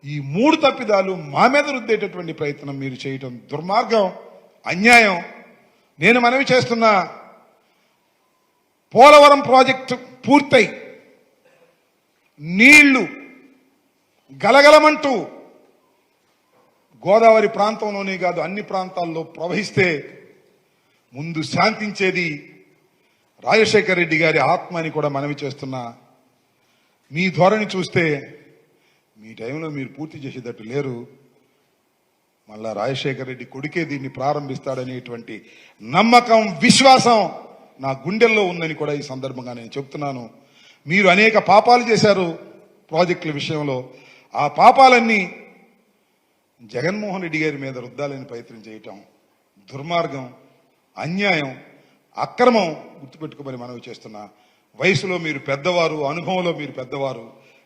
ఈ 3 తప్పిదాలు మా మీద రుద్దేటటువంటి ప్రయత్నం మీరు చేయటం దుర్మార్గం, అన్యాయం. నేను మనవి చేస్తున్నా, పోలవరం ప్రాజెక్టు పూర్తయి నీళ్లు గలగలమంటూ గోదావరి ప్రాంతంలోనే కాదు అన్ని ప్రాంతాల్లో ప్రవహిస్తే ముందు శాంతించేది రాజశేఖర రెడ్డి గారి ఆత్మ అని కూడా మనవి చేస్తున్నా. మీ ధోరణి చూస్తే మీ టైంలో మీరు పూర్తి చేసేటట్టు లేరు. మళ్ళా రాజశేఖర రెడ్డి కొడుకే దీన్ని ప్రారంభిస్తాడనేటువంటి నమ్మకం, విశ్వాసం నా గుండెల్లో ఉందని కూడా ఈ సందర్భంగా నేను చెప్తున్నాను. మీరు అనేక పాపాలు చేశారు ప్రాజెక్టుల విషయంలో. ఆ పాపాలన్నీ జగన్మోహన్ రెడ్డి గారి మీద రుద్దాలని ప్రయత్నం చేయటం దుర్మార్గం, అన్యాయం, అక్రమం. గుర్తుపెట్టుకోమని మనవి చేస్తున్నా. వయసులో మీరు పెద్దవారు, అనుభవంలో మీరు పెద్దవారు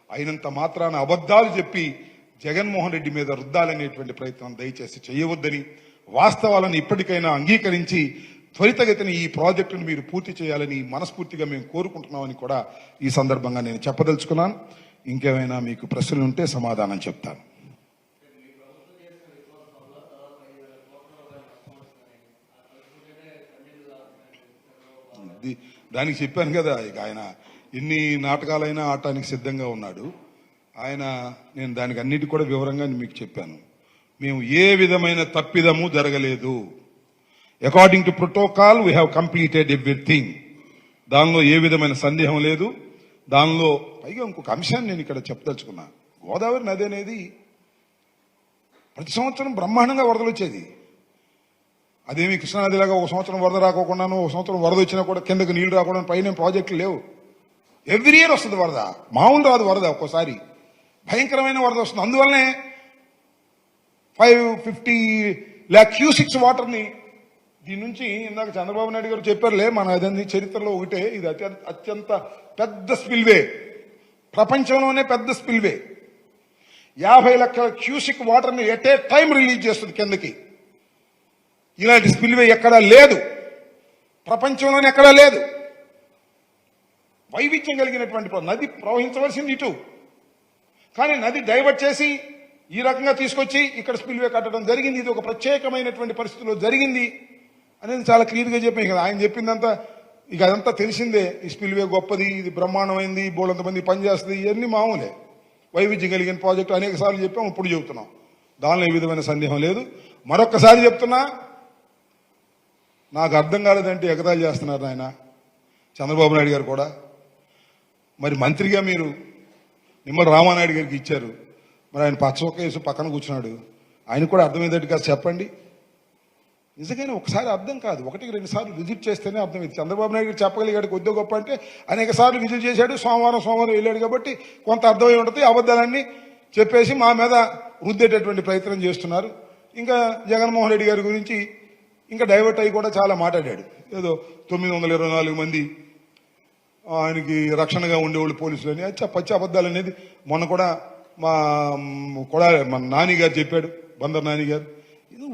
అయినంత మాత్రాన అబద్ధాలు చెప్పి జగన్మోహన్ రెడ్డి మీద రుద్దాలనేటువంటి ప్రయత్నం దయచేసి చేయవద్దని, వాస్తవాలను ఇప్పటికైనా అంగీకరించి త్వరితగతిని ఈ ప్రాజెక్టును మీరు పూర్తి చేయాలని మనస్ఫూర్తిగా మేము కోరుకుంటున్నామని కూడా ఈ సందర్భంగా నేను చెప్పదలుచుకున్నాను. ఇంకేమైనా మీకు ప్రశ్నలు ఉంటే సమాధానం చెప్తాను. దానికి చెప్పాను కదా, ఇక ఆయన ఎన్ని నాటకాలైనా ఆడటానికి సిద్ధంగా ఉన్నాడు ఆయన. నేను దానికి అన్నిటి కూడా వివరంగా మీకు చెప్పాను. మేము ఏ విధమైన తప్పిదము జరగలేదు. According to protocol we have completed everything. దానిలో ఏ విధమైన సందేహం లేదు. దానిలో పైగా ఇంకొక అంశాన్ని నేను ఇక్కడ చెప్పదలుచుకున్నా. గోదావరి నది అనేది ప్రతి సంవత్సరం బ్రహ్మాండంగా వరదలు వచ్చేది. అదేమి కృష్ణానదిలాగా ఒక సంవత్సరం వరద రాకోకుండాను, ఒక సంవత్సరం వరద వచ్చినా కూడా కిందకు నీళ్లు రాకుండా పైన ప్రాజెక్టులు లేవు. ఎవ్రీ ఇయర్ వస్తుంది వరద, మామూలు రాదు వరద. ఒక్కోసారి భయంకరమైన వరద వస్తుంది. అందువల్లనే 550 lakh క్యూసిక్స్ వాటర్ని దీని నుంచి ఇందాక చంద్రబాబు నాయుడు గారు చెప్పారులే, మన అదన్నీ చరిత్రలో ఒకటే. ఇది అత్యంత పెద్ద స్పిల్వే, ప్రపంచంలోనే పెద్ద స్పిల్వే. 50 లక్షల క్యూసిక్ వాటర్ని ఎట్ ఏ టైం రిలీజ్ చేస్తుంది కిందకి. ఇలాంటి స్పిల్వే ఎక్కడా లేదు, ప్రపంచంలోనే ఎక్కడా లేదు. వైవిధ్యం కలిగినటువంటి నది ప్రవహించవలసింది ఇటు, కానీ నది డైవర్ట్ చేసి ఈ రకంగా తీసుకొచ్చి ఇక్కడ స్పిల్వే కట్టడం జరిగింది. ఇది ఒక ప్రత్యేకమైనటువంటి పరిస్థితిలో జరిగింది అనేది చాలా క్లియర్గా చెప్పాను కదా. ఆయన చెప్పిందంతా ఇక అదంతా తెలిసిందే. ఈ స్పిల్వే గొప్పది, ఇది బ్రహ్మాండమైంది, బోళ్ళంత మంది పనిచేస్తుంది, ఇవన్నీ మామూలే. వైవిధ్యం కలిగిన ప్రాజెక్టు అనేక సార్లు చెప్పాం, ఇప్పుడు చెబుతున్నాం. దానిలో ఏ విధమైన సందేహం లేదు. మరొక్కసారి చెప్తున్నా, నాకు అర్థం కాలేదంటే ఎగతాళి చేస్తున్నారు ఆయన చంద్రబాబు నాయుడు గారు కూడా. మరి మంత్రిగా మీరు నిమ్మల రామానాయుడు గారికి ఇచ్చారు, మరి ఆయన పచ్చొక్క వేసి పక్కన కూర్చున్నాడు. ఆయన కూడా అర్థమయ్యేటట్టుగా చెప్పండి. నిజంగానే ఒకసారి అర్థం కాదు, 1-2 సార్లు విజిట్ చేస్తేనే అర్థమైంది. చంద్రబాబు నాయుడు గారు చెప్పగలిగాడు కొద్దిగా గొప్ప అంటే, అనేక సార్లు విజిట్ చేశాడు. సోమవారం వెళ్ళాడు కాబట్టి కొంత అర్థమై ఉంటుంది. అబద్ధాలన్నీ చెప్పేసి మా మీద రుద్దేటటువంటి ప్రయత్నం చేస్తున్నారు. ఇంకా జగన్మోహన్ రెడ్డి గారి గురించి ఇంకా డైవర్ట్ అయ్యి కూడా చాలా మాట్లాడాడు. ఏదో 924 మంది ఆయనకి రక్షణగా ఉండేవాళ్ళు పోలీసులు అని పచ్చి అబద్ధాలు అనేది మొన్న కూడా మా నాని గారు చెప్పాడు, బందర్ నాని గారు.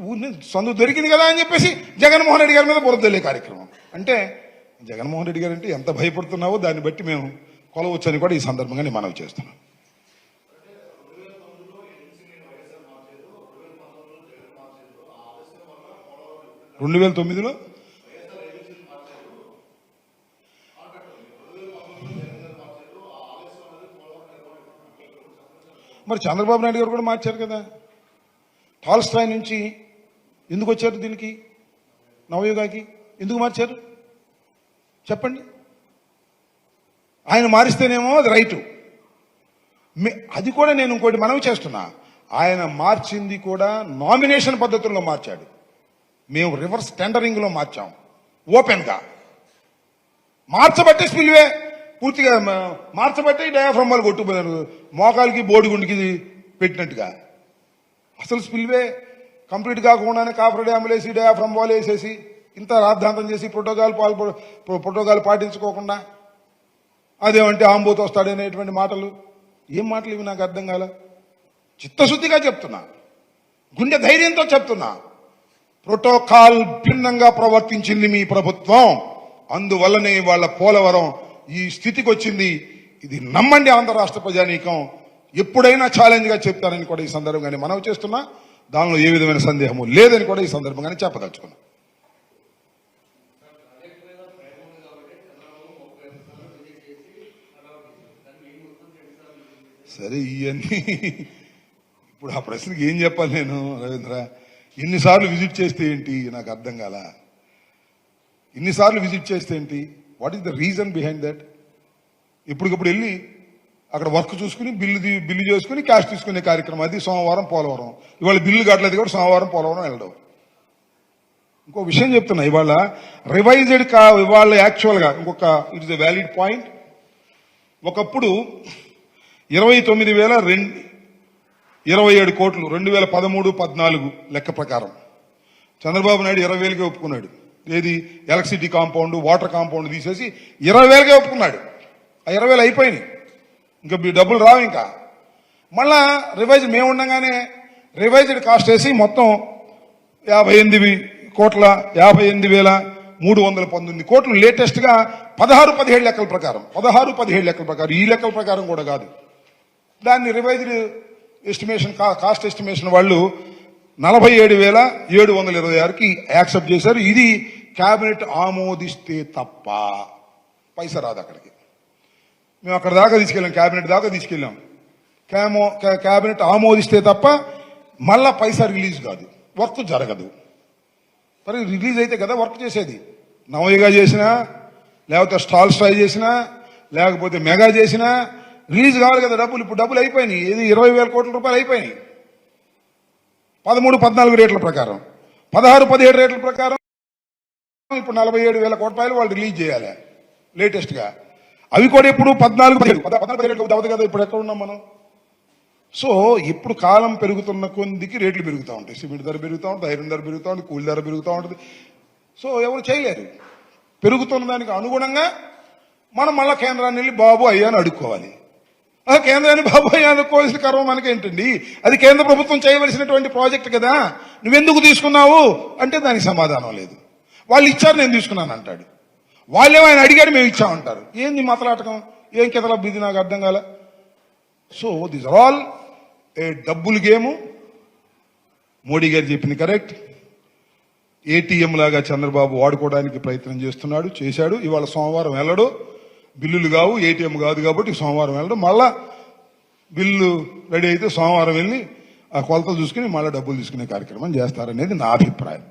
ఊరిని సందు దొరికింది కదా అని చెప్పేసి జగన్మోహన్ రెడ్డి గారి మీద బురదల్లే కార్యక్రమం. అంటే జగన్మోహన్ రెడ్డి గారు అంటే ఎంత భయపడుతున్నావో దాన్ని బట్టి మేము కొలవచ్చని కూడా ఈ సందర్భంగా నేను మనవి చేస్తున్నాను. రెండు 2009లో మరి చంద్రబాబు నాయుడు గారు కూడా మార్చారు కదా. టాల్స్టాయ్ నుంచి ఎందుకు వచ్చారు దీనికి, నవయుగాకి ఎందుకు మార్చారు చెప్పండి. ఆయన మారిస్తేనేమో అది రైటు. అది కూడా నేను ఇంకోటి మనవి చేస్తున్నా, ఆయన మార్చింది కూడా నామినేషన్ పద్ధతుల్లో మార్చాడు. మేము రివర్స్ టెండరింగ్లో మార్చాం. ఓపెన్గా మార్చబట్టే స్పిల్వే పూర్తిగా మార్చబట్టే డయాఫ్రమ్ వాళ్ళు కొట్టుకుపోయారు, మోకాలకి బోడిగుండికి పెట్టినట్టుగా. అసలు స్పిల్వే కంప్లీట్ కాకుండానే కాఫర్ డ్యాములు వేసి డయాఫ్రమ్ వాల్ వేసేసి ఇంత రాద్ధాంతం చేసి ప్రోటోకాల్ పాటించుకోకుండా అదేమంటే ఆంబోతు వస్తాడనేటువంటి మాటలు. ఏం మాటలు ఇవి నాకు అర్థం కాల. చిత్తశుద్ధిగా చెప్తున్నా, గుండె ధైర్యంతో చెప్తున్నా. ప్రోటోకాల్ భిన్నంగా ప్రవర్తించింది మీ ప్రభుత్వం. అందువల్లనే వాళ్ళ పోలవరం ఈ స్థితికి వచ్చింది. ఇది నమ్మండి ఆంధ్ర రాష్ట్ర ప్రజానీకం. ఎప్పుడైనా ఛాలెంజ్ గా చెప్తారని కూడా ఈ సందర్భంగానే మనవి చేస్తున్నా. దానిలో ఏ విధమైన సందేహము లేదని కూడా ఈ సందర్భంగానే చెప్పదలుచుకున్నా. సరే, ఇవన్నీ ఇప్పుడు ఆ ప్రశ్నకి ఏం చెప్పాలి నేను? రవీంద్ర, ఎన్నిసార్లు విజిట్ చేస్తే ఏంటి? నాకు అర్థం కాల. ఎన్నిసార్లు విజిట్ చేస్తే ఏంటి? What is the reason behind that? ఇప్పటికప్పుడు వెళ్ళి అక్కడ వర్క్ చూసుకుని బిల్లు చేసుకుని క్యాష్ తీసుకునే కార్యక్రమం. అది సోమవారం పోలవరం. ఇవాళ బిల్లు కట్టలేదు కూడా సోమవారం పోలవరం వెళ్ళడం. ఇంకో విషయం చెప్తున్నా, ఇవాళ రివైజ్డ్ ఇవాళ యాక్చువల్గా ఇంకొక it is a valid point. ఒకప్పుడు 29,027 కోట్లు 2013-14 లెక్క ప్రకారం చంద్రబాబు నాయుడు 20,000కే ఒప్పుకున్నాడు. ఏది? ఎలక్ట్రిసిటీ కాంపౌండ్, వాటర్ కాంపౌండ్ తీసేసి 20,000కే ఒప్పుకున్నాడు. ఆ 20,000 అయిపోయినాయి. ఇంకా డబ్బులు రావు. ఇంకా మళ్ళా రివైజ్ మేము ఉండగానే రివైజ్డ్ కాస్ట్ వేసి మొత్తం 58,319 కోట్లు లేటెస్ట్ గా 16-17 లెక్కల ప్రకారం ఈ లెక్కల ప్రకారం కూడా కాదు. దాన్ని రివైజ్డ్ ఎస్టిమేషన్ కాస్ట్ ఎస్టిమేషన్ వాళ్ళు 47,726కి యాక్సెప్ట్ చేశారు. ఇది కేబినెట్ ఆమోదిస్తే తప్ప పైసా రాదు అక్కడికి. మేము అక్కడ దాకా తీసుకెళ్ళాం, కేబినెట్ దాకా తీసుకెళ్ళాం. కేబినెట్ ఆమోదిస్తే తప్ప మళ్ళా పైసా రిలీజ్ కాదు, వర్క్ జరగదు. మరి రిలీజ్ అయితే కదా వర్క్ చేసేది. నవయుగా చేసినా, లేకపోతే స్టాల్ స్ట్రై చేసినా, లేకపోతే మెగా చేసినా రిలీజ్ కావాలి కదా డబ్బులు. ఇప్పుడు డబ్బులు అయిపోయినాయి. ఇది 20,000 కోట్ల రూపాయలు అయిపోయినాయి. 13-14 రేట్ల ప్రకారం, 16-17 రేట్ల ప్రకారం ఇప్పుడు 47,000 కోట్ల రూపాయలు వాళ్ళు రిలీజ్ చేయాలి లేటెస్ట్ గా. అవి కూడా ఇప్పుడు 14-17 రేట్లు అవుతుంది కదా. ఇప్పుడు ఎక్కడ ఉన్నాం మనం? సో ఇప్పుడు కాలం పెరుగుతున్న కొద్దికి రేట్లు పెరుగుతూ ఉంటాయి. సిమెంట్ ధర పెరుగుతూ ఉంటుంది, ఐరన్ ధర పెరుగుతూ ఉంటుంది, కూలి ధర పెరుగుతూ ఉంటుంది. సో ఎవరు చేయలేరు. పెరుగుతున్న దానికి అనుగుణంగా మనం మళ్ళా కేంద్రాన్ని వెళ్ళి బాబు అయ్యా అని అడుక్కోవాలి. కేంద్రాన్ని బాబు అయ్యా అనుకోవాల్సిన కర్మ మనకేంటండి? అది కేంద్ర ప్రభుత్వం చేయవలసినటువంటి ప్రాజెక్ట్ కదా. నువ్వెందుకు తీసుకున్నావు అంటే దానికి సమాధానం లేదు. వాళ్ళు ఇచ్చారు, నేను తీసుకున్నాను అంటాడు. వాళ్ళేమో ఆయన అడిగాడు, మేము ఇచ్చామంటారు. ఏంది మాట్లాడటం? ఏం కితలా బిది? నాకు అర్థం కాల. సో దిస్ ఆర్ ఆల్ ఏ డబ్బులు గేము. మోడీ గారు చెప్పింది కరెక్ట్. ఏటీఎం లాగా చంద్రబాబు వాడుకోవడానికి ప్రయత్నం చేశాడు. ఇవాళ సోమవారం వెళ్ళడు, బిల్లులు కావు, ఏటీఎం కాదు కాబట్టి సోమవారం వెళ్ళడం. మళ్ళా బిల్లు రెడీ అయితే సోమవారం వెళ్ళి ఆ కొలతలు చూసుకుని మళ్ళీ డబ్బులు తీసుకునే కార్యక్రమం చేస్తారనేది నా అభిప్రాయం.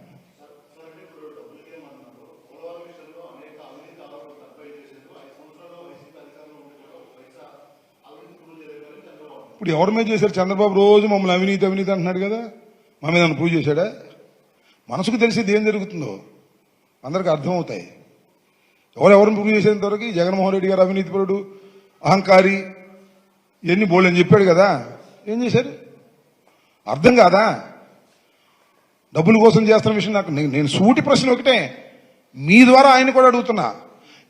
ఇప్పుడు ఎవరి మీద చేశారు? చంద్రబాబు రోజు మమ్మల్ని అవినీతి అంటున్నాడు కదా. మా మీద ప్రూవ్ చేశాడా? మనసుకు తెలిసేది ఏం జరుగుతుందో అందరికీ అర్థమవుతాయి. ఎవరెవరిని ప్రూవ్ చేసేంతవరకు జగన్మోహన్ రెడ్డి గారు అవినీతిపరుడు, అహంకారి, ఇవన్నీ బోల్డని చెప్పాడు కదా. ఏం చేశారు? అర్థం కాదా? డబ్బుల కోసం చేస్తున్న విషయం నేను సూటి ప్రశ్న ఒకటే మీ ద్వారా ఆయన కూడా అడుగుతున్నా.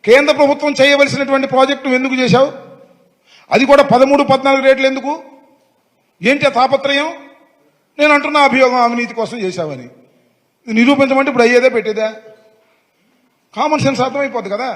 కేంద్ర ప్రభుత్వం చేయవలసినటువంటి ప్రాజెక్టు ఎందుకు చేశావు? అది కూడా 13-14 రేట్లు ఎందుకు? ఏంటి ఆ తాపత్రయం? నేను అంటున్నా అభియోగం అవినీతి కోసం చేశావని. నిరూపించమంటే ఇప్పుడు అయ్యేదే పెట్టేదా? కామన్ సెన్స్ అర్థమైపోద్ది కదా.